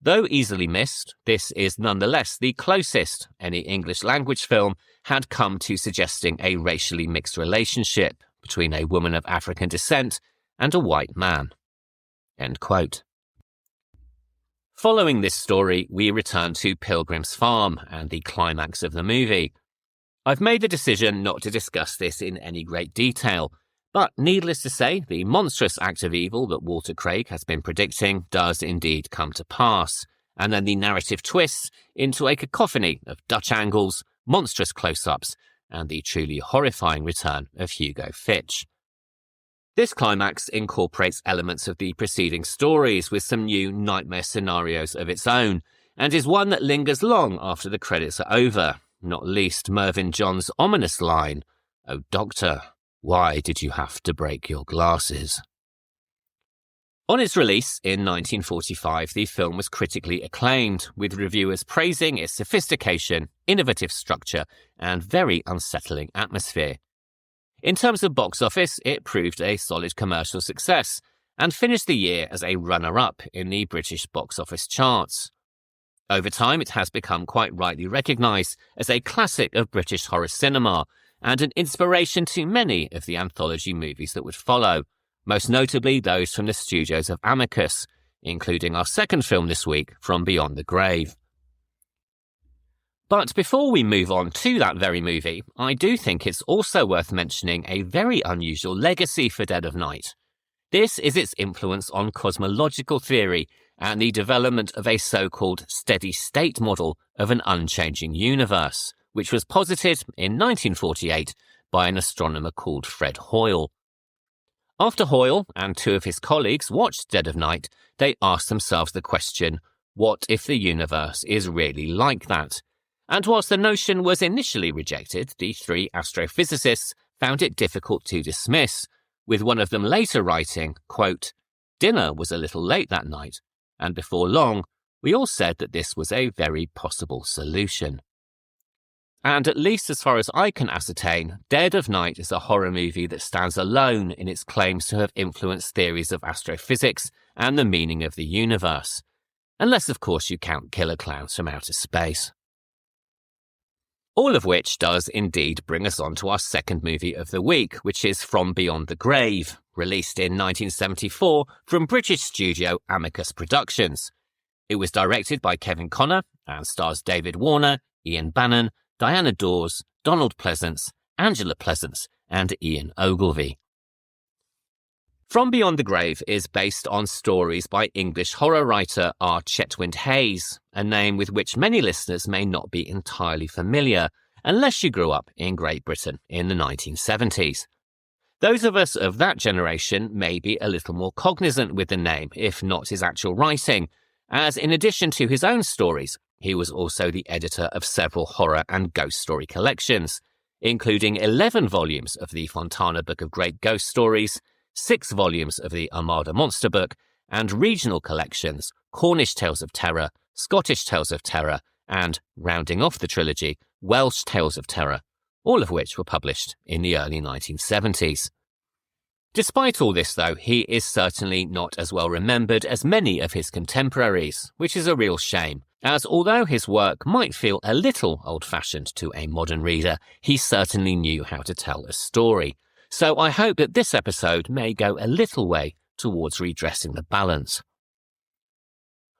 [SPEAKER 1] "Though easily missed, this is nonetheless the closest any English language film had come to suggesting a racially mixed relationship between a woman of African descent and a white man." End quote. Following this story, we return to Pilgrim's Farm and the climax of the movie. I've made the decision not to discuss this in any great detail, but needless to say, the monstrous act of evil that Walter Craig has been predicting does indeed come to pass, and then the narrative twists into a cacophony of Dutch angles, monstrous close-ups, and the truly horrifying return of Hugo Fitch. This climax incorporates elements of the preceding stories with some new nightmare scenarios of its own, and is one that lingers long after the credits are over, not least Mervyn Johns' ominous line, "Oh doctor, why did you have to break your glasses?" On its release in 1945, the film was critically acclaimed, with reviewers praising its sophistication, innovative structure, and very unsettling atmosphere. In terms of box office, it proved a solid commercial success, and finished the year as a runner-up in the British box office charts. Over time, it has become quite rightly recognised as a classic of British horror cinema, and an inspiration to many of the anthology movies that would follow, most notably those from the studios of Amicus, including our second film this week, From Beyond the Grave. But before we move on to that very movie, I do think it's also worth mentioning a very unusual legacy for Dead of Night. This is its influence on cosmological theory and the development of a so-called steady-state model of an unchanging universe, which was posited in 1948 by an astronomer called Fred Hoyle. After Hoyle and two of his colleagues watched Dead of Night, they asked themselves the question, what if the universe is really like that? And whilst the notion was initially rejected, the three astrophysicists found it difficult to dismiss, with one of them later writing, quote, "Dinner was a little late that night, and before long, we all said that this was a very possible solution." And at least as far as I can ascertain, Dead of Night is a horror movie that stands alone in its claims to have influenced theories of astrophysics and the meaning of the universe. Unless, of course, you count killer clowns from outer space. All of which does indeed bring us on to our second movie of the week, which is From Beyond the Grave, released in 1974 from British studio Amicus Productions. It was directed by Kevin Connor and stars David Warner, Ian Bannen, Diana Dors, Donald Pleasence, Angela Pleasence, and Ian Ogilvy. From Beyond the Grave is based on stories by English horror writer R. Chetwynd Hayes, a name with which many listeners may not be entirely familiar, unless you grew up in Great Britain in the 1970s. Those of us of that generation may be a little more cognizant with the name, if not his actual writing, as in addition to his own stories, he was also the editor of several horror and ghost story collections, including 11 volumes of the Fontana Book of Great Ghost Stories, 6 volumes of the Armada Monster Book, and regional collections, Cornish Tales of Terror, Scottish Tales of Terror, and, rounding off the trilogy, Welsh Tales of Terror, all of which were published in the early 1970s. Despite all this, though, he is certainly not as well remembered as many of his contemporaries, which is a real shame, as although his work might feel a little old-fashioned to a modern reader, he certainly knew how to tell a story. So I hope that this episode may go a little way towards redressing the balance.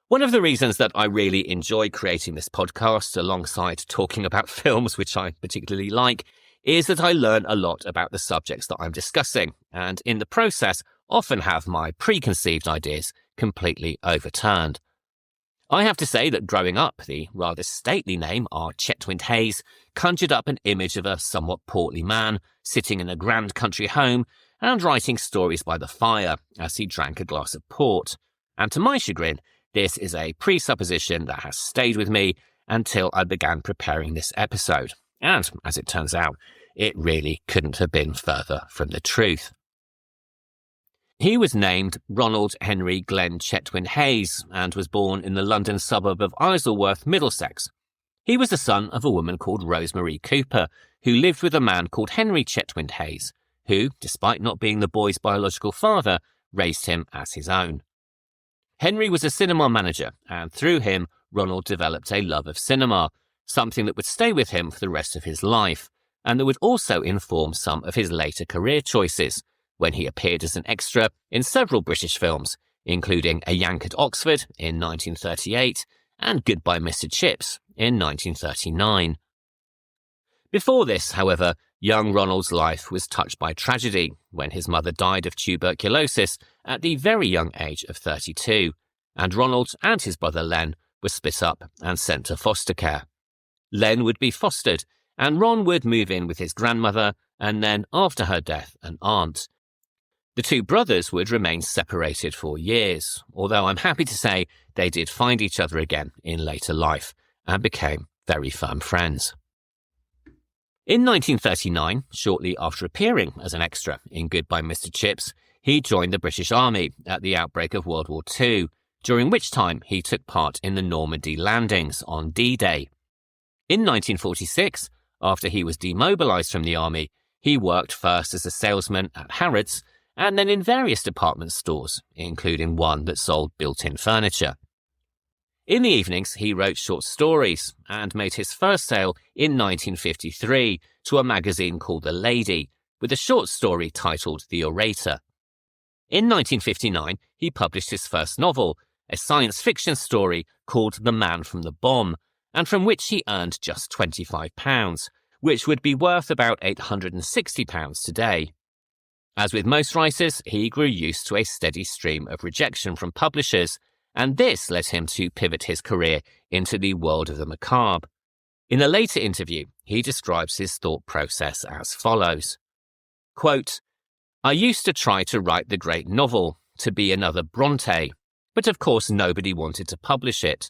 [SPEAKER 1] One of the reasons that I really enjoy creating this podcast alongside talking about films which I particularly like is that I learn a lot about the subjects that I'm discussing, and in the process often have my preconceived ideas completely overturned. I have to say that growing up, the rather stately name R. Chetwynd Hayes conjured up an image of a somewhat portly man sitting in a grand country home and writing stories by the fire as he drank a glass of port. And to my chagrin, this is a presupposition that has stayed with me until I began preparing this episode. And, as it turns out, it really couldn't have been further from the truth. He was named Ronald Henry Glenn Chetwynd Hayes and was born in the London suburb of Isleworth, Middlesex. He was the son of a woman called Rosemary Cooper, who lived with a man called Henry Chetwynd Hayes, who, despite not being the boy's biological father, raised him as his own. Henry was a cinema manager, and through him, Ronald developed a love of cinema, something that would stay with him for the rest of his life, and that would also inform some of his later career choices, when he appeared as an extra in several British films, including A Yank at Oxford in 1938 and Goodbye Mr. Chips in 1939. Before this, however, young Ronald's life was touched by tragedy when his mother died of tuberculosis at the very young age of 32, and Ronald and his brother Len were split up and sent to foster care. Len would be fostered, and Ron would move in with his grandmother, and then, after her death, an aunt. The two brothers would remain separated for years, although I'm happy to say they did find each other again in later life, and became very firm friends. In 1939, shortly after appearing as an extra in Goodbye Mr. Chips, he joined the British Army at the outbreak of World War II, during which time he took part in the Normandy landings on D-Day. In 1946, after he was demobilised from the army, he worked first as a salesman at Harrods and then in various department stores, including one that sold built-in furniture. In the evenings, he wrote short stories and made his first sale in 1953 to a magazine called The Lady, with a short story titled The Orator. In 1959, he published his first novel, a science fiction story called The Man from the Bomb, and from which he earned just £25, which would be worth about £860 today. As with most writers, he grew used to a steady stream of rejection from publishers, and this led him to pivot his career into the world of the macabre. In a later interview, he describes his thought process as follows. Quote, "I used to try to write the great novel, to be another Bronte, but of course nobody wanted to publish it.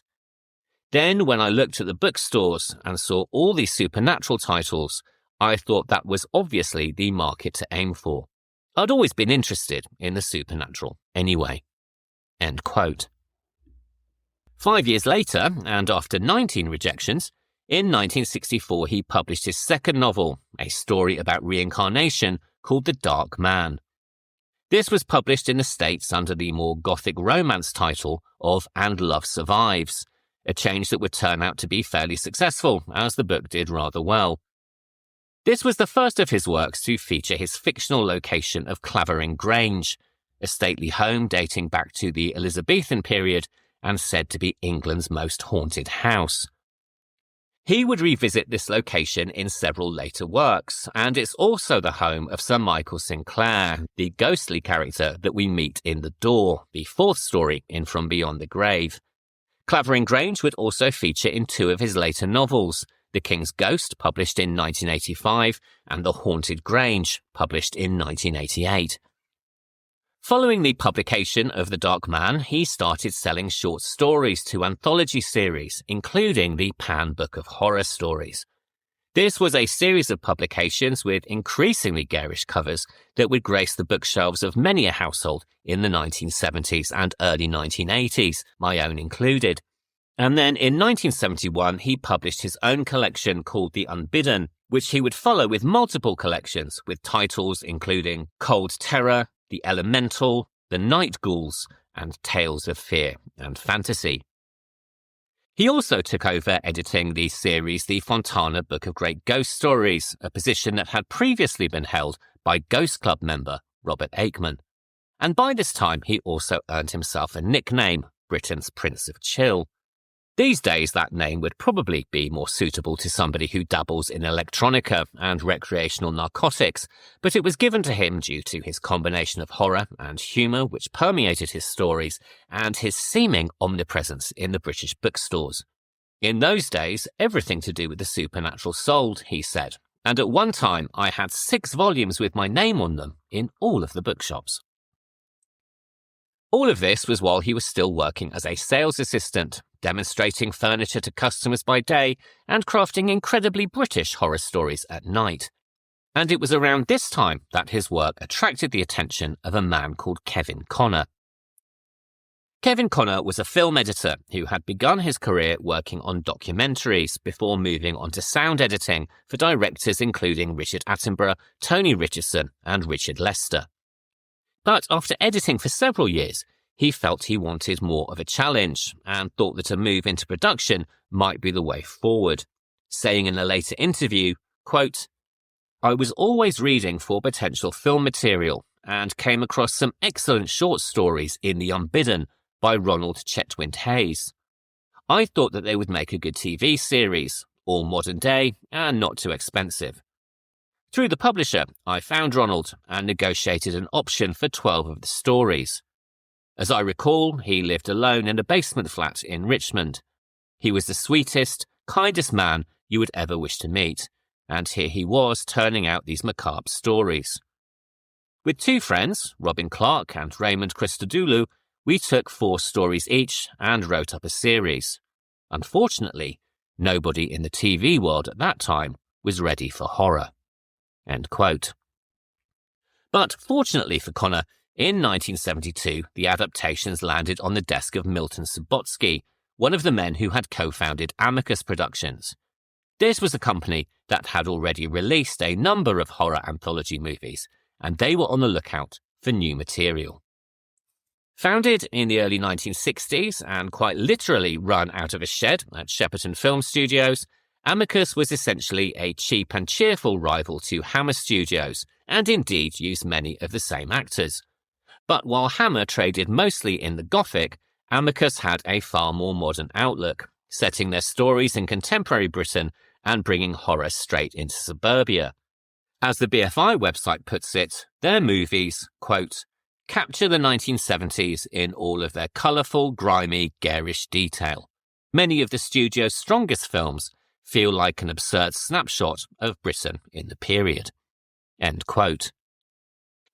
[SPEAKER 1] Then when I looked at the bookstores and saw all these supernatural titles, I thought that was obviously the market to aim for. I'd always been interested in the supernatural anyway." End quote. 5 years later, and after 19 rejections, in 1964 he published his second novel, a story about reincarnation called The Dark Man. This was published in the States under the more gothic romance title of And Love Survives, a change that would turn out to be fairly successful, as the book did rather well. This was the first of his works to feature his fictional location of Clavering Grange, a stately home dating back to the Elizabethan period and said to be England's most haunted house. He would revisit this location in several later works, and it's also the home of Sir Michael Sinclair, the ghostly character that we meet in The Door, the fourth story in From Beyond the Grave. Clavering Grange would also feature in two of his later novels, The King's Ghost, published in 1985, and The Haunted Grange, published in 1988. Following the publication of The Dark Man, he started selling short stories to anthology series, including the Pan Book of Horror Stories. This was a series of publications with increasingly garish covers that would grace the bookshelves of many a household in the 1970s and early 1980s, my own included. And then in 1971, he published his own collection called The Unbidden, which he would follow with multiple collections with titles including Cold Terror, The Elemental, The Night Ghouls, and Tales of Fear and Fantasy. He also took over editing the series The Fontana Book of Great Ghost Stories, a position that had previously been held by Ghost Club member Robert Aikman. And by this time, he also earned himself a nickname, Britain's Prince of Chill. These days, that name would probably be more suitable to somebody who dabbles in electronica and recreational narcotics, but it was given to him due to his combination of horror and humour which permeated his stories and his seeming omnipresence in the British bookstores. In those days, everything to do with the supernatural sold, he said, and at one time I had 6 volumes with my name on them in all of the bookshops. All of this was while he was still working as a sales assistant, demonstrating furniture to customers by day and crafting incredibly British horror stories at night. And it was around this time that his work attracted the attention of a man called Kevin Connor. Kevin Connor was a film editor who had begun his career working on documentaries before moving on to sound editing for directors including Richard Attenborough, Tony Richardson, and Richard Lester. But after editing for several years, he felt he wanted more of a challenge and thought that a move into production might be the way forward, saying in a later interview, quote, "I was always reading for potential film material and came across some excellent short stories in The Unbidden by Ronald Chetwynd Hayes. I thought that they would make a good TV series, all modern day and not too expensive. Through the publisher, I found Ronald and negotiated an option for 12 of the stories. As I recall, he lived alone in a basement flat in Richmond. He was the sweetest, kindest man you would ever wish to meet, and here he was turning out these macabre stories. With 2 friends, Robin Clark and Raymond Christodoulou, we took 4 stories each and wrote up a series. Unfortunately, nobody in the TV world at that time was ready for horror." End quote. But fortunately for Connor, in 1972, the adaptations landed on the desk of Milton Subotsky, one of the men who had co-founded Amicus Productions. This was a company that had already released a number of horror anthology movies, and they were on the lookout for new material. Founded in the early 1960s and quite literally run out of a shed at Shepperton Film Studios, Amicus was essentially a cheap and cheerful rival to Hammer Studios, and indeed used many of the same actors. But while Hammer traded mostly in the Gothic, Amicus had a far more modern outlook, setting their stories in contemporary Britain and bringing horror straight into suburbia. As the BFI website puts it, their movies, quote, "capture the 1970s in all of their colourful, grimy, garish detail. Many of the studio's strongest films feel like an absurd snapshot of Britain in the period." End quote.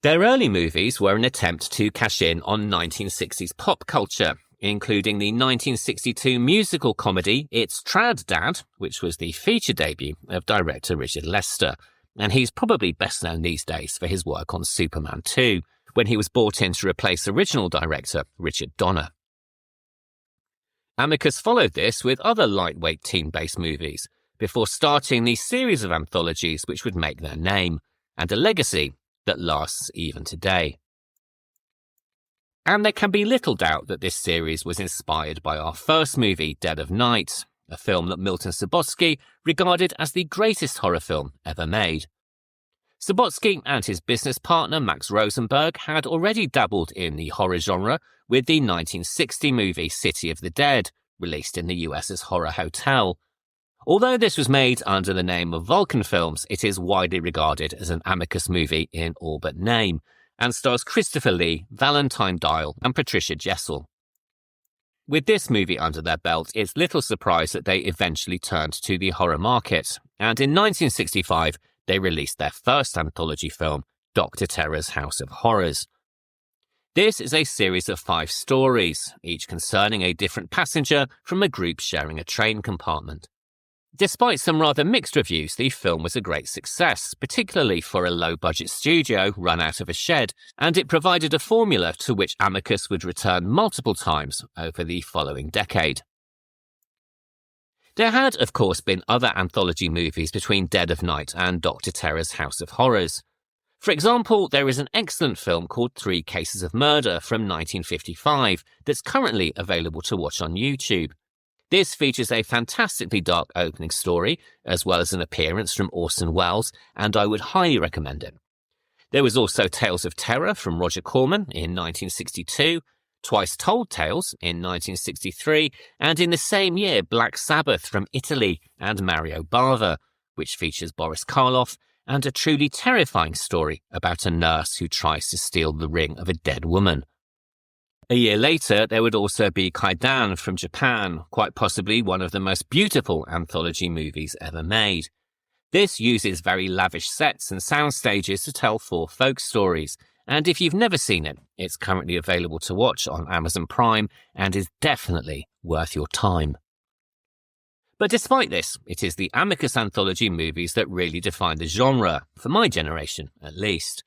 [SPEAKER 1] Their early movies were an attempt to cash in on 1960s pop culture, including the 1962 musical comedy It's Trad Dad, which was the feature debut of director Richard Lester, and he's probably best known these days for his work on Superman 2, when he was brought in to replace original director Richard Donner. Amicus followed this with other lightweight teen-based movies, before starting the series of anthologies which would make their name, and a legacy that lasts even today. And there can be little doubt that this series was inspired by our first movie, Dead of Night, a film that Milton Subotsky regarded as the greatest horror film ever made. Subotsky and his business partner Max Rosenberg had already dabbled in the horror genre with the 1960 movie City of the Dead, released in the US as Horror Hotel. Although this was made under the name of Vulcan Films, it is widely regarded as an Amicus movie in all but name, and stars Christopher Lee, Valentine Dial, and Patricia Jessel. With this movie under their belt, it's little surprise that they eventually turned to the horror market, and in 1965, they released their first anthology film, Dr. Terror's House of Horrors. This is a series of 5 stories, each concerning a different passenger from a group sharing a train compartment. Despite some rather mixed reviews, the film was a great success, particularly for a low-budget studio run out of a shed, and it provided a formula to which Amicus would return multiple times over the following decade. There had, of course, been other anthology movies between Dead of Night and Dr. Terror's House of Horrors. For example, there is an excellent film called 3 Cases of Murder from 1955 that's currently available to watch on YouTube. This features a fantastically dark opening story, as well as an appearance from Orson Welles, and I would highly recommend it. There was also Tales of Terror from Roger Corman in 1962, Twice Told Tales in 1963, and in the same year Black Sabbath from Italy and Mario Bava, which features Boris Karloff, and a truly terrifying story about a nurse who tries to steal the ring of a dead woman. A year later, there would also be Kaidan from Japan, quite possibly one of the most beautiful anthology movies ever made. This uses very lavish sets and sound stages to tell 4 folk stories, and if you've never seen it, it's currently available to watch on Amazon Prime and is definitely worth your time. But despite this, it is the Amicus anthology movies that really define the genre, for my generation at least.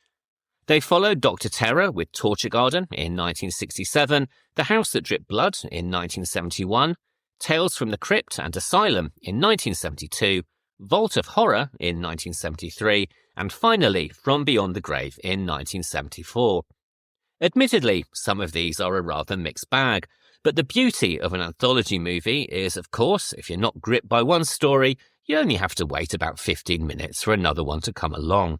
[SPEAKER 1] They followed Dr. Terror with Torture Garden in 1967, The House That Dripped Blood in 1971, Tales from the Crypt and Asylum in 1972, Vault of Horror in 1973, and finally From Beyond the Grave in 1974. Admittedly, some of these are a rather mixed bag, but the beauty of an anthology movie is, of course, if you're not gripped by one story, you only have to wait about 15 minutes for another one to come along.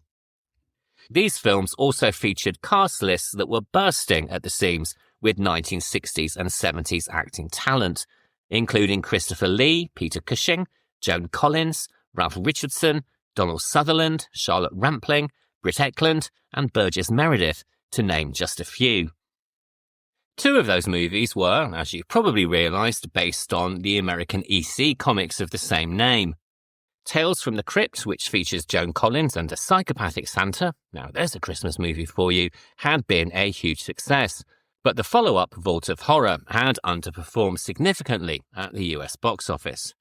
[SPEAKER 1] These films also featured cast lists that were bursting at the seams with 1960s and 70s acting talent, including Christopher Lee, Peter Cushing, Joan Collins, Ralph Richardson, Donald Sutherland, Charlotte Rampling, Britt Ekland, and Burgess Meredith, to name just a few. 2 of those movies were, as you've probably realised, based on the American EC comics of the same name. Tales from the Crypt, which features Joan Collins and a psychopathic Santa, now there's a Christmas movie for you, had been a huge success, but the follow-up, Vault of Horror, had underperformed significantly at the US box office.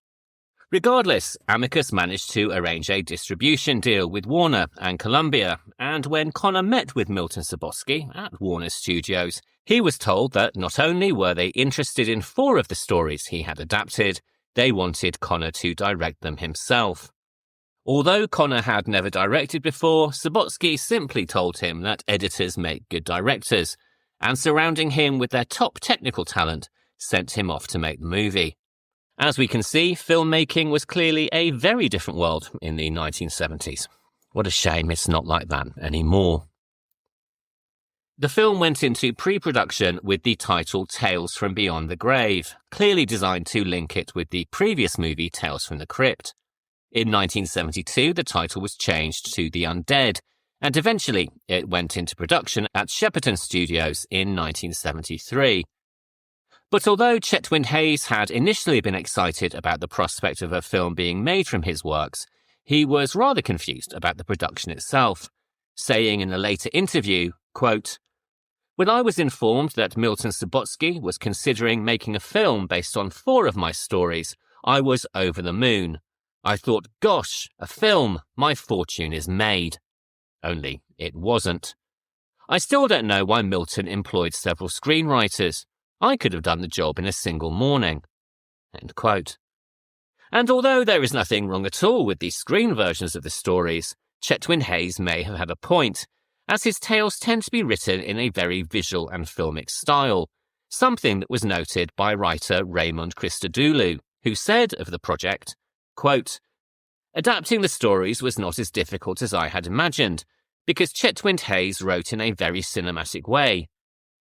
[SPEAKER 1] Regardless, Amicus managed to arrange a distribution deal with Warner and Columbia, and when Connor met with Milton Subotsky at Warner Studios, he was told that not only were they interested in 4 of the stories he had adapted, they wanted Connor to direct them himself. Although Connor had never directed before, Subotsky simply told him that editors make good directors, and surrounding him with their top technical talent, sent him off to make the movie. As we can see, filmmaking was clearly a very different world in the 1970s. What a shame it's not like that anymore. The film went into pre-production with the title Tales from Beyond the Grave, clearly designed to link it with the previous movie Tales from the Crypt. In 1972, the title was changed to The Undead, and eventually it went into production at Shepperton Studios in 1973. But although Chetwynd Hayes had initially been excited about the prospect of a film being made from his works, he was rather confused about the production itself, saying in a later interview, quote, "When I was informed that Milton Subotsky was considering making a film based on 4 of my stories, I was over the moon. I thought, gosh, a film, my fortune is made." Only it wasn't. I still don't know why Milton employed several screenwriters. I could have done the job in a single morning. End quote. And although there is nothing wrong at all with the screen versions of the stories, Chetwynd Hayes may have had a point, as his tales tend to be written in a very visual and filmic style, something that was noted by writer Raymond Christodoulou, who said of the project, quote, "Adapting the stories was not as difficult as I had imagined, because Chetwynd Hayes wrote in a very cinematic way.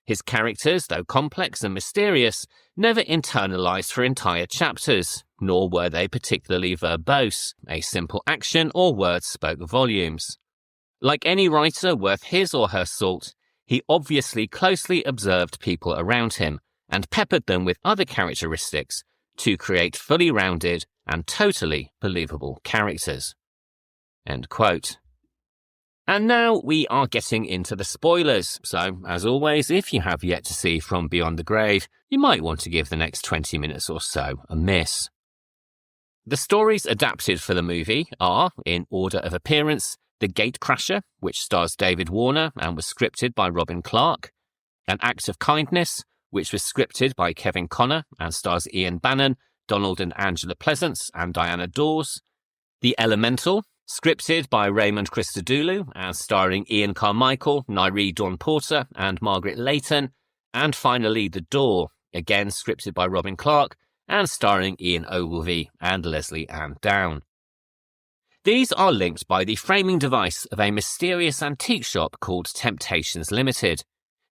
[SPEAKER 1] His characters, though complex and mysterious, never internalized for entire chapters, nor were they particularly verbose. A simple action or words spoke volumes. Like any writer worth his or her salt, he obviously closely observed people around him and peppered them with other characteristics to create fully rounded and totally believable characters." End quote. And now we are getting into the spoilers, so as always, if you have yet to see From Beyond the Grave, you might want to give the next 20 minutes or so a miss. The stories adapted for the movie are, in order of appearance, The Gatecrasher, which stars David Warner and was scripted by Robin Clark, An Act of Kindness, which was scripted by Kevin Connor and stars Ian Bannen, Donald and Angela Pleasence and Diana Dors. The Elemental, scripted by Raymond Christodoulou and starring Ian Carmichael, Nairi Dawn Porter and Margaret Leighton. And finally, The Door, again scripted by Robin Clark and starring Ian Ogilvy and Leslie Ann Down. These are linked by the framing device of a mysterious antique shop called Temptations Limited.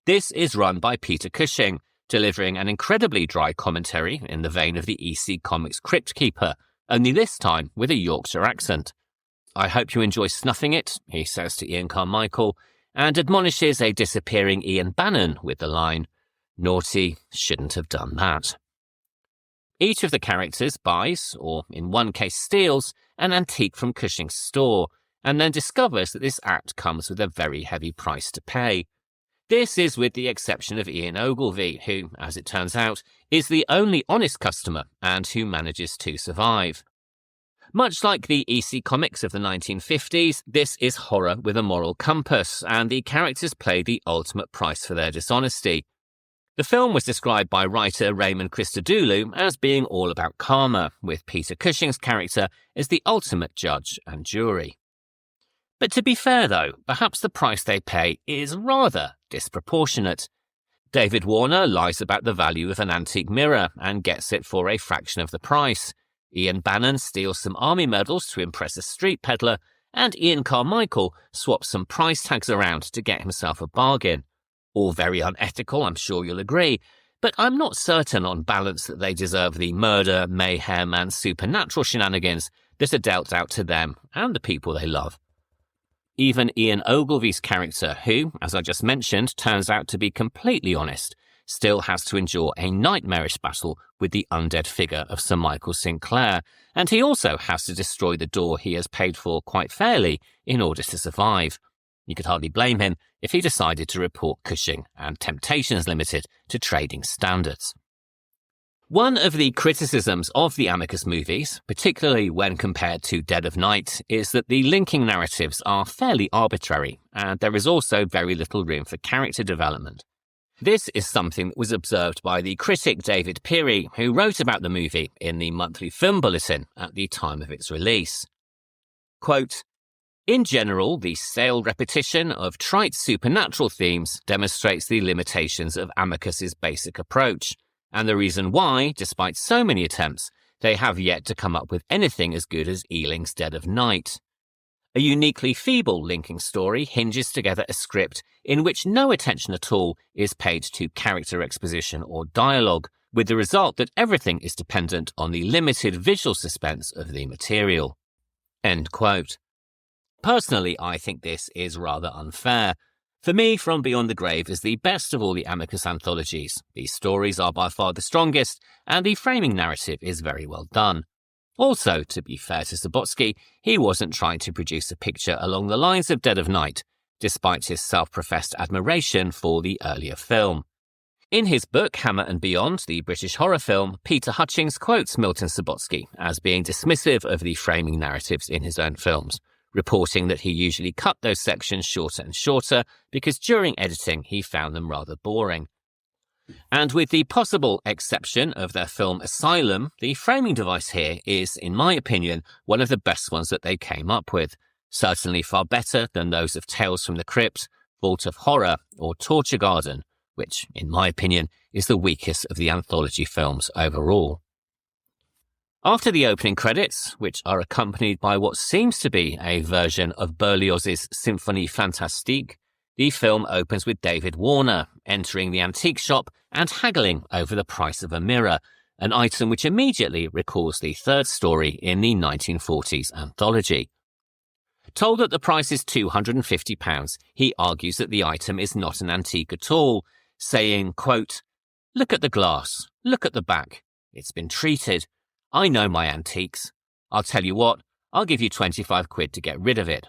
[SPEAKER 1] This is run by Peter Cushing, delivering an incredibly dry commentary in the vein of the EC Comics Crypt Keeper, only this time with a Yorkshire accent. "I hope you enjoy snuffing it," he says to Ian Carmichael, and admonishes a disappearing Ian Bannen with the line, "Naughty, shouldn't have done that." Each of the characters buys, or in one case steals, an antique from Cushing's store, and then discovers that this act comes with a very heavy price to pay. This is with the exception of Ian Ogilvy, who, as it turns out, is the only honest customer and who manages to survive. Much like the EC Comics of the 1950s, this is horror with a moral compass, and the characters pay the ultimate price for their dishonesty. The film was described by writer Raymond Christodoulou as being all about karma, with Peter Cushing's character as the ultimate judge and jury. But to be fair though, perhaps the price they pay is rather disproportionate. David Warner lies about the value of an antique mirror and gets it for a fraction of the price. Ian Bannen steals some army medals to impress a street peddler, and Ian Carmichael swaps some price tags around to get himself a bargain. All very unethical, I'm sure you'll agree, but I'm not certain on balance that they deserve the murder, mayhem and supernatural shenanigans that are dealt out to them and the people they love. Even Ian Ogilvy's character, who, as I just mentioned, turns out to be completely honest, still has to endure a nightmarish battle with the undead figure of Sir Michael Sinclair, and he also has to destroy the door he has paid for quite fairly in order to survive. You could hardly blame him if he decided to report Cushing and Temptations Limited to trading standards. One of the criticisms of the Amicus movies, particularly when compared to Dead of Night, is that the linking narratives are fairly arbitrary, and there is also very little room for character development. This is something that was observed by the critic David Peary, who wrote about the movie in the Monthly Film Bulletin at the time of its release. Quote, "In general, the stale repetition of trite supernatural themes demonstrates the limitations of Amicus's basic approach, and the reason why, despite so many attempts, they have yet to come up with anything as good as Ealing's Dead of Night. A uniquely feeble linking story hinges together a script in which no attention at all is paid to character exposition or dialogue, with the result that everything is dependent on the limited visual suspense of the material." End quote. Personally, I think this is rather unfair. For me, From Beyond the Grave is the best of all the Amicus anthologies. These stories are by far the strongest, and the framing narrative is very well done. Also, to be fair to Subotsky, he wasn't trying to produce a picture along the lines of Dead of Night, despite his self-professed admiration for the earlier film. In his book, Hammer and Beyond, the British horror film, Peter Hutchings quotes Milton Subotsky as being dismissive of the framing narratives in his own films, reporting that he usually cut those sections shorter and shorter because during editing he found them rather boring. And with the possible exception of their film Asylum, the framing device here is, in my opinion, one of the best ones that they came up with, certainly far better than those of Tales from the Crypt, Vault of Horror or Torture Garden, which, in my opinion, is the weakest of the anthology films overall. After the opening credits, which are accompanied by what seems to be a version of Berlioz's Symphonie Fantastique, the film opens with David Warner entering the antique shop and haggling over the price of a mirror, an item which immediately recalls the third story in the 1940s anthology. Told that the price is £250, he argues that the item is not an antique at all, saying, quote, "Look at the glass, look at the back. It's been treated. I know my antiques. I'll tell you what, I'll give you 25 quid to get rid of it."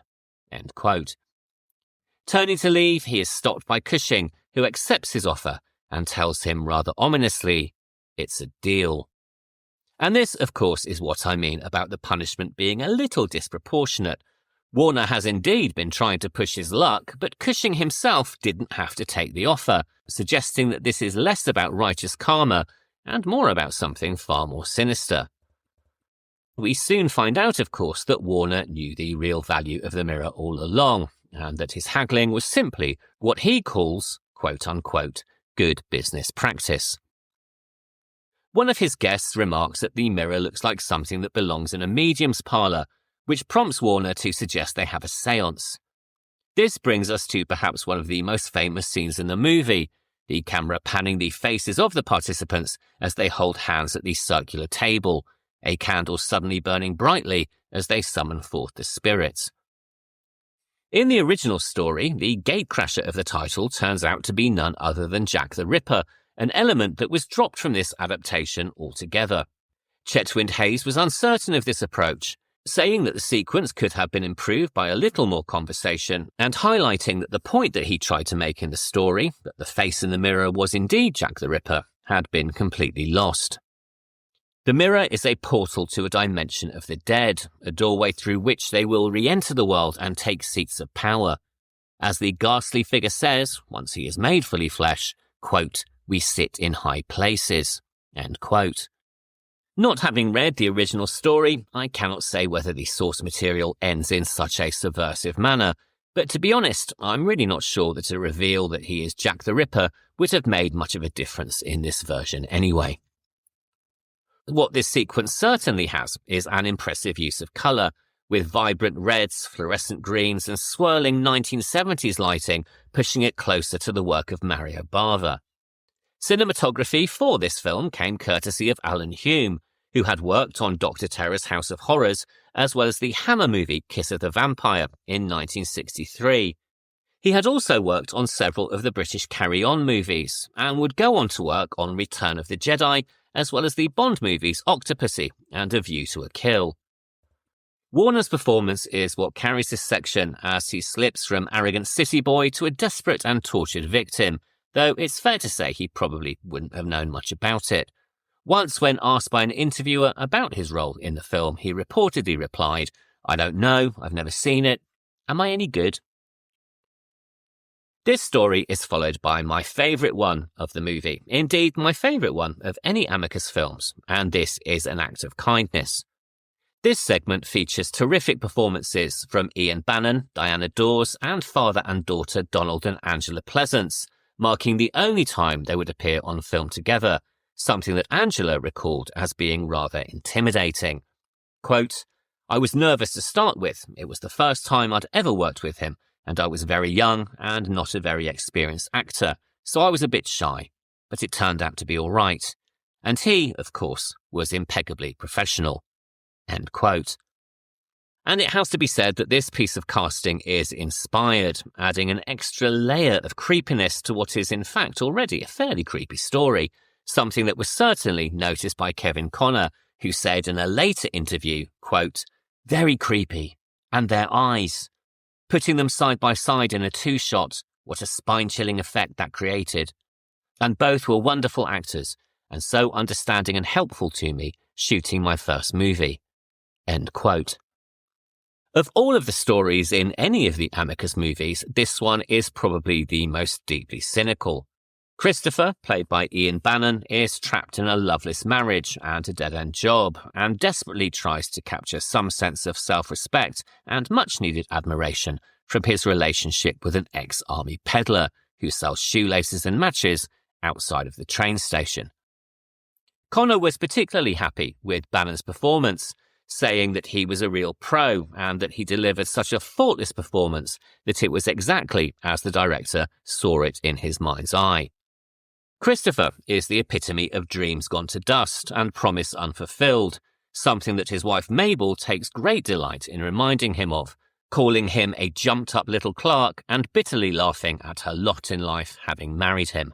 [SPEAKER 1] End quote. Turning to leave, he is stopped by Cushing, who accepts his offer and tells him rather ominously, "It's a deal." And this, of course, is what I mean about the punishment being a little disproportionate. Warner has indeed been trying to push his luck, but Cushing himself didn't have to take the offer, suggesting that this is less about righteous karma and more about something far more sinister. We soon find out, of course, that Warner knew the real value of the mirror all along, and that his haggling was simply what he calls, quote-unquote, good business practice. One of his guests remarks that the mirror looks like something that belongs in a medium's parlour, which prompts Warner to suggest they have a séance. This brings us to perhaps one of the most famous scenes in the movie, the camera panning the faces of the participants as they hold hands at the circular table, a candle suddenly burning brightly as they summon forth the spirits. In the original story, the gatecrasher of the title turns out to be none other than Jack the Ripper, an element that was dropped from this adaptation altogether. Chetwynd Hayes was uncertain of this approach, saying that the sequence could have been improved by a little more conversation, and highlighting that the point that he tried to make in the story, that the face in the mirror was indeed Jack the Ripper, had been completely lost. The mirror is a portal to a dimension of the dead, a doorway through which they will re-enter the world and take seats of power. As the ghastly figure says, once he is made fully flesh, quote, "We sit in high places," end quote. Not having read the original story, I cannot say whether the source material ends in such a subversive manner, but to be honest, I'm really not sure that a reveal that he is Jack the Ripper would have made much of a difference in this version anyway. What this sequence certainly has is an impressive use of colour, with vibrant reds, fluorescent greens and swirling 1970s lighting pushing it closer to the work of Mario Bava. Cinematography for this film came courtesy of Alan Hume, who had worked on Dr. Terror's House of Horrors, as well as the Hammer movie Kiss of the Vampire in 1963. He had also worked on several of the British Carry On movies, and would go on to work on Return of the Jedi, as well as the Bond movies Octopussy and A View to a Kill. Warner's performance is what carries this section as he slips from arrogant city boy to a desperate and tortured victim, though it's fair to say he probably wouldn't have known much about it. Once, when asked by an interviewer about his role in the film, he reportedly replied, "I don't know, I've never seen it. Am I any good?" This story is followed by my favourite one of the movie, indeed my favourite one of any Amicus films, and this is An Act of Kindness. This segment features terrific performances from Ian Bannen, Diana Dors, and father and daughter Donald and Angela Pleasence, marking the only time they would appear on film together, something that Angela recalled as being rather intimidating. Quote, "I was nervous to start with. It was the first time I'd ever worked with him, and I was very young and not a very experienced actor, so I was a bit shy, but it turned out to be all right. And he, of course, was impeccably professional." End quote. And it has to be said that this piece of casting is inspired, adding an extra layer of creepiness to what is in fact already a fairly creepy story, something that was certainly noticed by Kevin Connor, who said in a later interview, quote, "Very creepy. And their eyes. Putting them side by side in a two-shot, what a spine-chilling effect that created. And both were wonderful actors, and so understanding and helpful to me shooting my first movie." End quote. Of all of the stories in any of the Amicus movies, this one is probably the most deeply cynical. Christopher, played by Ian Bannen, is trapped in a loveless marriage and a dead-end job, and desperately tries to capture some sense of self-respect and much-needed admiration from his relationship with an ex-army peddler who sells shoelaces and matches outside of the train station. Connor was particularly happy with Bannen's performance, saying that he was a real pro and that he delivered such a faultless performance that it was exactly as the director saw it in his mind's eye. Christopher is the epitome of dreams gone to dust and promise unfulfilled, something that his wife Mabel takes great delight in reminding him of, calling him a jumped-up little clerk and bitterly laughing at her lot in life having married him.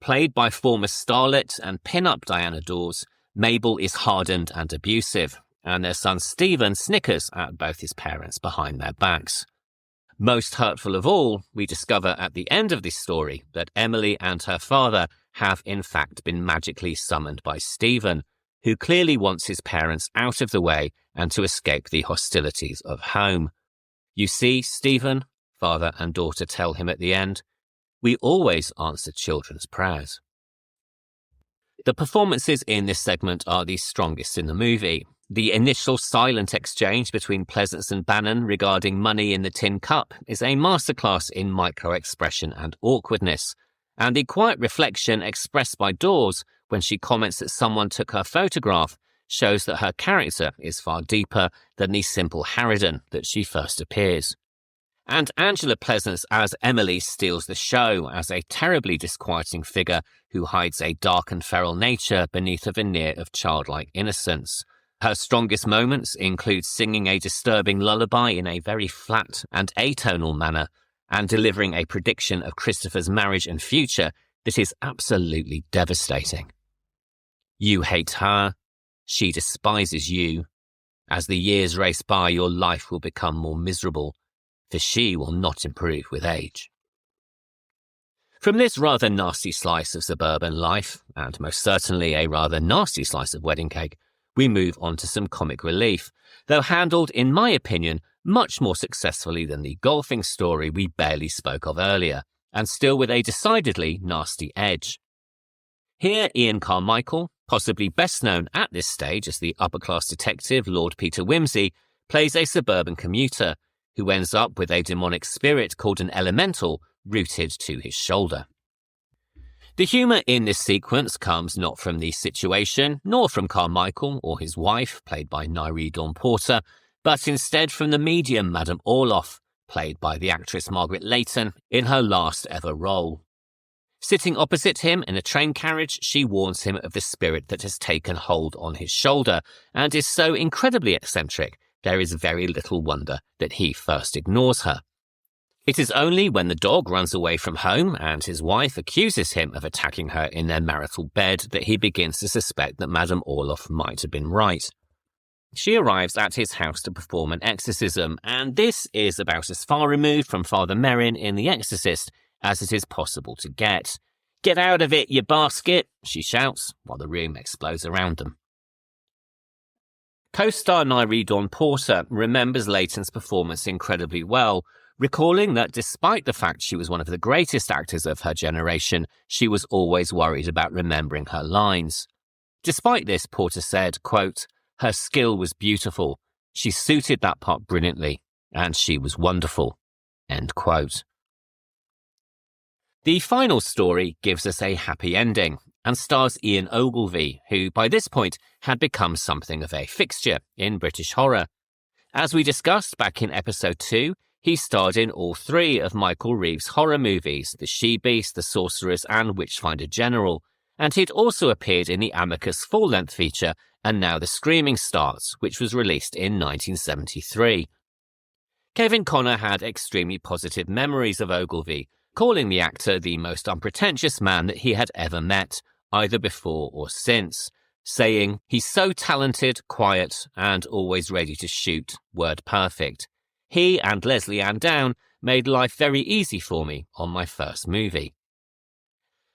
[SPEAKER 1] Played by former starlet and pin-up Diana Dors, Mabel is hardened and abusive, and their son Stephen snickers at both his parents behind their backs. Most hurtful of all, we discover at the end of this story that Emily and her father have in fact been magically summoned by Stephen, who clearly wants his parents out of the way and to escape the hostilities of home. "You see, Stephen," father and daughter tell him at the end, "we always answer children's prayers." The performances in this segment are the strongest in the movie, The initial silent exchange between Pleasence and Bannen regarding money in the tin cup is a masterclass in micro-expression and awkwardness, and the quiet reflection expressed by Dors when she comments that someone took her photograph shows that her character is far deeper than the simple harridan that she first appears. And Angela Pleasence as Emily steals the show as a terribly disquieting figure who hides a dark and feral nature beneath a veneer of childlike innocence. Her strongest moments include singing a disturbing lullaby in a very flat and atonal manner and delivering a prediction of Christopher's marriage and future that is absolutely devastating. You hate her. She despises you. As the years race by, your life will become more miserable, for she will not improve with age. From this rather nasty slice of suburban life, and most certainly a rather nasty slice of wedding cake, we move on to some comic relief, though handled, in my opinion, much more successfully than the golfing story we barely spoke of earlier, and still with a decidedly nasty edge. Here, Ian Carmichael, possibly best known at this stage as the upper-class detective Lord Peter Wimsey, plays a suburban commuter who ends up with a demonic spirit called an elemental rooted to his shoulder. The humour in this sequence comes not from the situation, nor from Carmichael or his wife, played by Nairi Dawn Porter, but instead from the medium Madame Orloff, played by the actress Margaret Leighton in her last ever role. Sitting opposite him in a train carriage, she warns him of the spirit that has taken hold on his shoulder and is so incredibly eccentric, there is very little wonder that he first ignores her. It is only when the dog runs away from home and his wife accuses him of attacking her in their marital bed that he begins to suspect that Madame Orloff might have been right. She arrives at his house to perform an exorcism, and this is about as far removed from Father Merrin in The Exorcist as it is possible to get. "Get out of it, you basket," she shouts, while the room explodes around them. Co-star Nairi Dawn Porter remembers Leighton's performance incredibly well, recalling that despite the fact she was one of the greatest actors of her generation, she was always worried about remembering her lines. Despite this, Porter said, quote, "Her skill was beautiful. She suited that part brilliantly, and she was wonderful." End quote. The final story gives us a happy ending and stars Ian Ogilvy, who by this point had become something of a fixture in British horror. As we discussed back in episode 2, he starred in all 3 of Michael Reeves' horror movies, The She-Beast, The Sorceress and Witchfinder General, and he'd also appeared in the Amicus full-length feature And Now the Screaming Starts, which was released in 1973. Kevin Connor had extremely positive memories of Ogilvy, calling the actor the most unpretentious man that he had ever met, either before or since, saying, "He's so talented, quiet, and always ready to shoot, word perfect. He and Leslie Ann Down made life very easy for me on my first movie."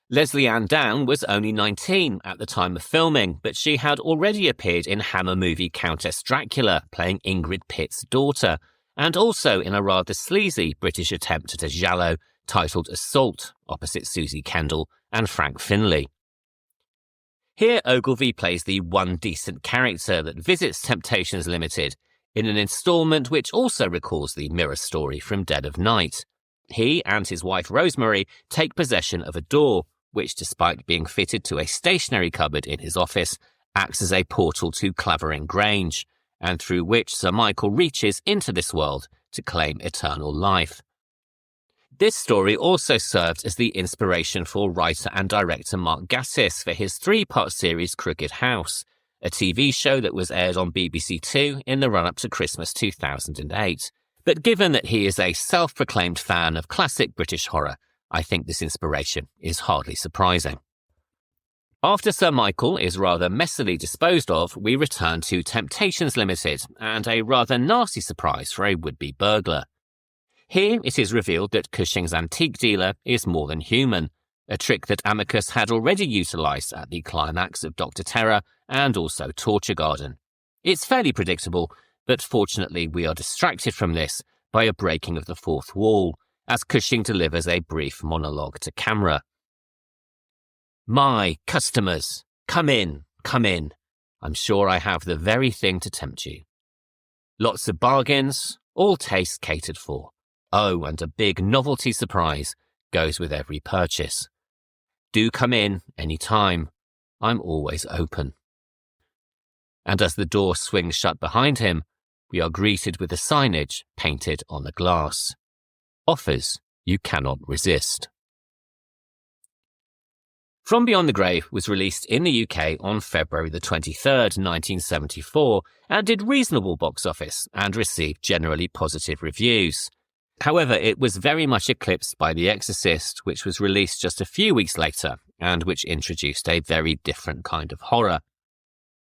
[SPEAKER 1] Leslie Ann Down was only 19 at the time of filming, but she had already appeared in Hammer movie Countess Dracula, playing Ingrid Pitt's daughter, and also in a rather sleazy British attempt at a giallo titled Assault, opposite Susie Kendall and Frank Finlay. Here Ogilvy plays the one decent character that visits Temptations Limited, in an instalment which also recalls the mirror story from Dead of Night. He and his wife Rosemary take possession of a door, which, despite being fitted to a stationery cupboard in his office, acts as a portal to Clavering Grange, and through which Sir Michael reaches into this world to claim eternal life. This story also served as the inspiration for writer and director Mark Gatiss for his 3-part series Crooked House, a TV show that was aired on BBC Two in the run-up to Christmas 2008. But given that he is a self-proclaimed fan of classic British horror, I think this inspiration is hardly surprising. After Sir Michael is rather messily disposed of, we return to Temptations Limited and a rather nasty surprise for a would-be burglar. Here it is revealed that Cushing's antique dealer is more than human, a trick that Amicus had already utilised at the climax of Dr. Terror and also Torture Garden. It's fairly predictable, but fortunately we are distracted from this by a breaking of the fourth wall, as Cushing delivers a brief monologue to camera. "My customers, come in, come in. I'm sure I have the very thing to tempt you. Lots of bargains, all tastes catered for. Oh, and a big novelty surprise goes with every purchase. Do come in any time. I'm always open. And as the door swings shut behind him, we are greeted with the signage painted on the glass. Offers you cannot resist. From Beyond the Grave was released in the UK on February the 23rd, 1974, and did reasonable box office and received generally positive reviews. However, it was very much eclipsed by The Exorcist, which was released just a few weeks later, and which introduced a very different kind of horror.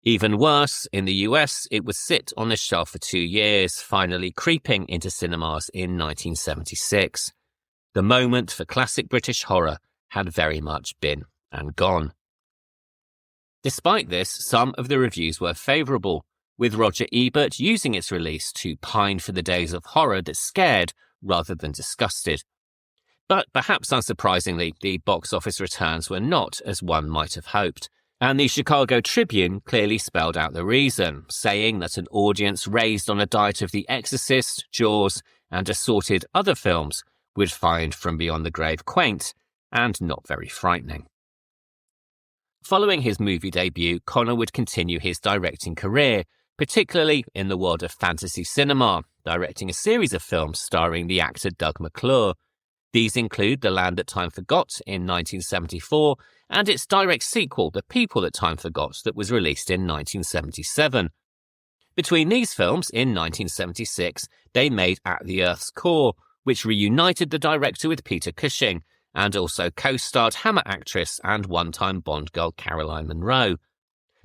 [SPEAKER 1] Even worse, in the US, it would sit on the shelf for 2 years, finally creeping into cinemas in 1976. The moment for classic British horror had very much been and gone. Despite this, some of the reviews were favourable, with Roger Ebert using its release to pine for the days of horror that scared rather than disgusted. But perhaps unsurprisingly, the box office returns were not as one might have hoped, and the Chicago Tribune clearly spelled out the reason, saying that an audience raised on a diet of The Exorcist, Jaws, and assorted other films would find From Beyond the Grave quaint and not very frightening. Following his movie debut, Connor would continue his directing career, particularly in the world of fantasy cinema, directing a series of films starring the actor Doug McClure. These include The Land That Time Forgot in 1974 and its direct sequel, The People That Time Forgot, that was released in 1977. Between these films, in 1976, they made At the Earth's Core, which reunited the director with Peter Cushing, and also co-starred Hammer actress and one-time Bond girl Caroline Munro.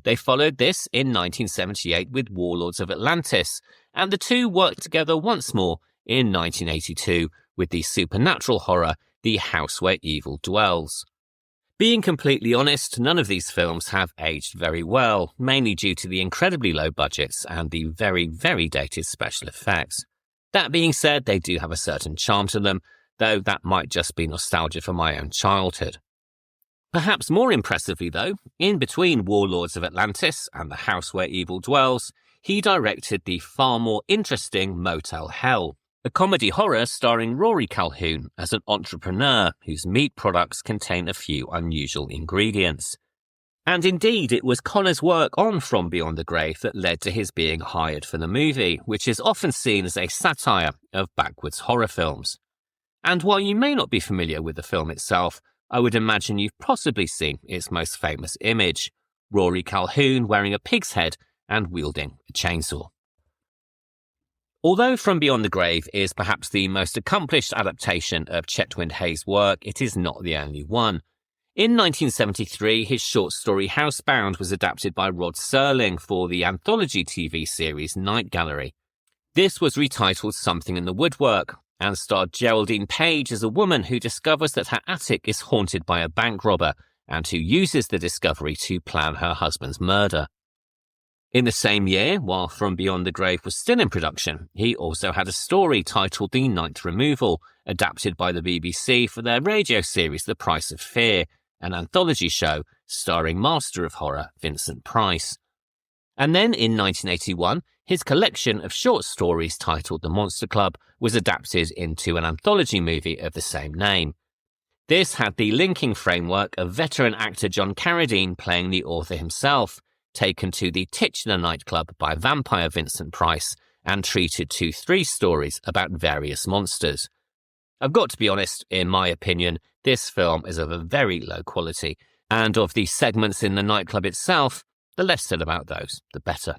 [SPEAKER 1] They followed this in 1978 with Warlords of Atlantis, and the two worked together once more in 1982 with the supernatural horror The House Where Evil Dwells. Being completely honest, none of these films have aged very well, mainly due to the incredibly low budgets and the very, very dated special effects. That being said, they do have a certain charm to them, though that might just be nostalgia for my own childhood. Perhaps more impressively, though, in between Warlords of Atlantis and The House Where Evil Dwells, he directed the far more interesting Motel Hell, a comedy horror starring Rory Calhoun as an entrepreneur whose meat products contain a few unusual ingredients. And indeed, it was Connor's work on From Beyond the Grave that led to his being hired for the movie, which is often seen as a satire of backwards horror films. And while you may not be familiar with the film itself, I would imagine you've possibly seen its most famous image, Rory Calhoun wearing a pig's head and wielding a chainsaw. Although From Beyond the Grave is perhaps the most accomplished adaptation of Chetwynd Hayes' work, it is not the only one. In 1973, his short story Housebound was adapted by Rod Serling for the anthology TV series Night Gallery. This was retitled Something in the Woodwork, and starred Geraldine Page as a woman who discovers that her attic is haunted by a bank robber and who uses the discovery to plan her husband's murder. In the same year, while From Beyond the Grave was still in production, he also had a story titled The Ninth Removal, adapted by the BBC for their radio series The Price of Fear, an anthology show starring master of horror Vincent Price. And then in 1981, his collection of short stories titled The Monster Club was adapted into an anthology movie of the same name. This had the linking framework of veteran actor John Carradine playing the author himself, taken to the titular nightclub by vampire Vincent Price and treated to 3 stories about various monsters. I've got to be honest, in my opinion, this film is of a very low quality, and of the segments in the nightclub itself, the less said about those, the better.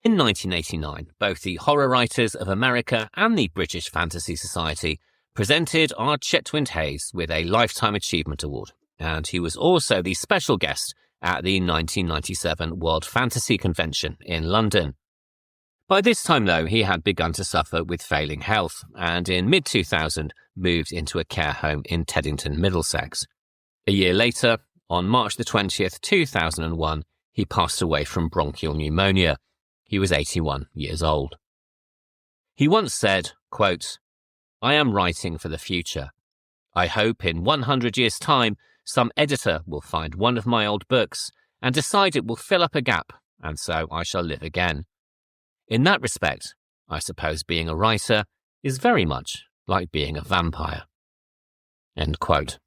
[SPEAKER 1] In 1989, both the Horror Writers of America and the British Fantasy Society presented our Chetwynd Hayes with a Lifetime Achievement Award, and he was also the special guest at the 1997 World Fantasy Convention in London. By this time, though, he had begun to suffer with failing health, and in mid-2000 moved into a care home in Teddington, Middlesex. A year later, on March the 20th, 2001, he passed away from bronchial pneumonia. He was 81 years old. He once said, quote, "I am writing for the future. I hope in 100 years' time some editor will find one of my old books and decide it will fill up a gap, and so I shall live again. In that respect, I suppose being a writer is very much like being a vampire." End quote.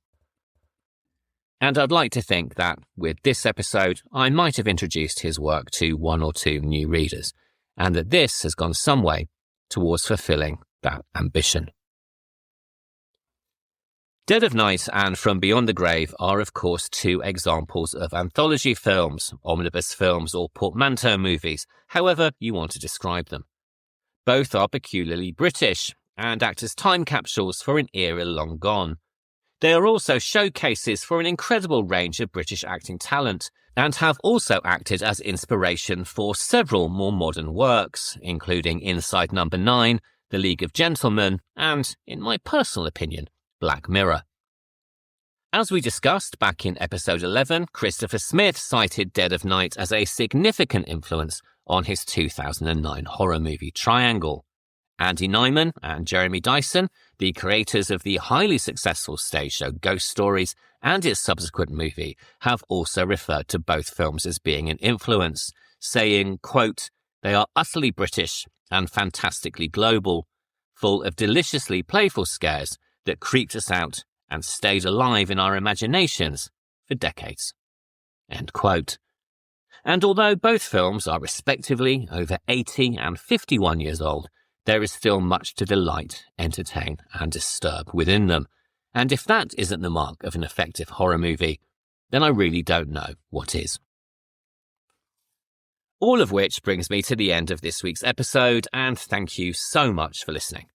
[SPEAKER 1] And I'd like to think that, with this episode, I might have introduced his work to one or two new readers, and that this has gone some way towards fulfilling that ambition. Dead of Night and From Beyond the Grave are, of course, two examples of anthology films, omnibus films, or portmanteau movies, however you want to describe them. Both are peculiarly British and act as time capsules for an era long gone. They are also showcases for an incredible range of British acting talent and have also acted as inspiration for several more modern works, including Inside Number 9, The League of Gentlemen, and, in my personal opinion, Black Mirror. As we discussed back in episode 11, Christopher Smith cited Dead of Night as a significant influence on his 2009 horror movie Triangle. Andy Nyman and Jeremy Dyson, the creators of the highly successful stage show Ghost Stories and its subsequent movie, have also referred to both films as being an influence, saying, quote, "They are utterly British and fantastically global, full of deliciously playful scares that creeped us out and stayed alive in our imaginations for decades." End quote. And although both films are respectively over 80 and 51 years old, there is still much to delight, entertain, and disturb within them. And if that isn't the mark of an effective horror movie, then I really don't know what is. All of which brings me to the end of this week's episode, and thank you so much for listening.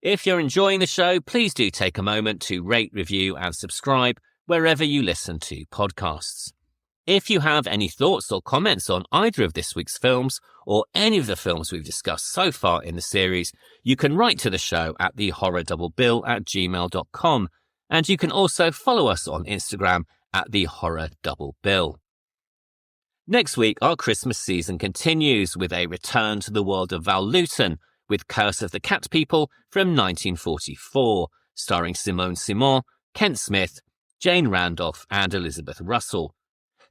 [SPEAKER 1] If you're enjoying the show, please do take a moment to rate, review, and subscribe wherever you listen to podcasts. If you have any thoughts or comments on either of this week's films, or any of the films we've discussed so far in the series, you can write to the show at thehorrordouble@gmail.com, and you can also follow us on Instagram at thehorrordouble. Next week, our Christmas season continues with a return to the world of Val Lewton, with Curse of the Cat People from 1944, starring Simone Simon, Kent Smith, Jane Randolph, and Elizabeth Russell.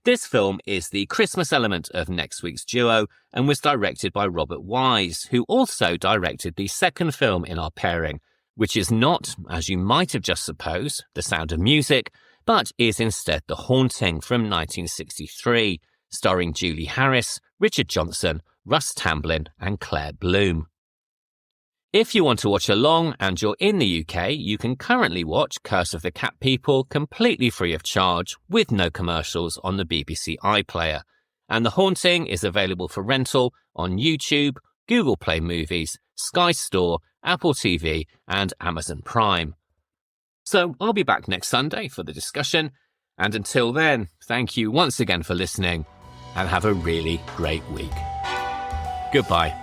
[SPEAKER 1] This film is the Christmas element of next week's duo and was directed by Robert Wise, who also directed the second film in our pairing, which is not, as you might have just supposed, The Sound of Music, but is instead The Haunting from 1963, starring Julie Harris, Richard Johnson, Russ Tamblyn, and Claire Bloom. If you want to watch along and you're in the UK, you can currently watch Curse of the Cat People completely free of charge with no commercials on the BBC iPlayer. And The Haunting is available for rental on YouTube, Google Play Movies, Sky Store, Apple TV, and Amazon Prime. So I'll be back next Sunday for the discussion. And until then, thank you once again for listening and have a really great week. Goodbye.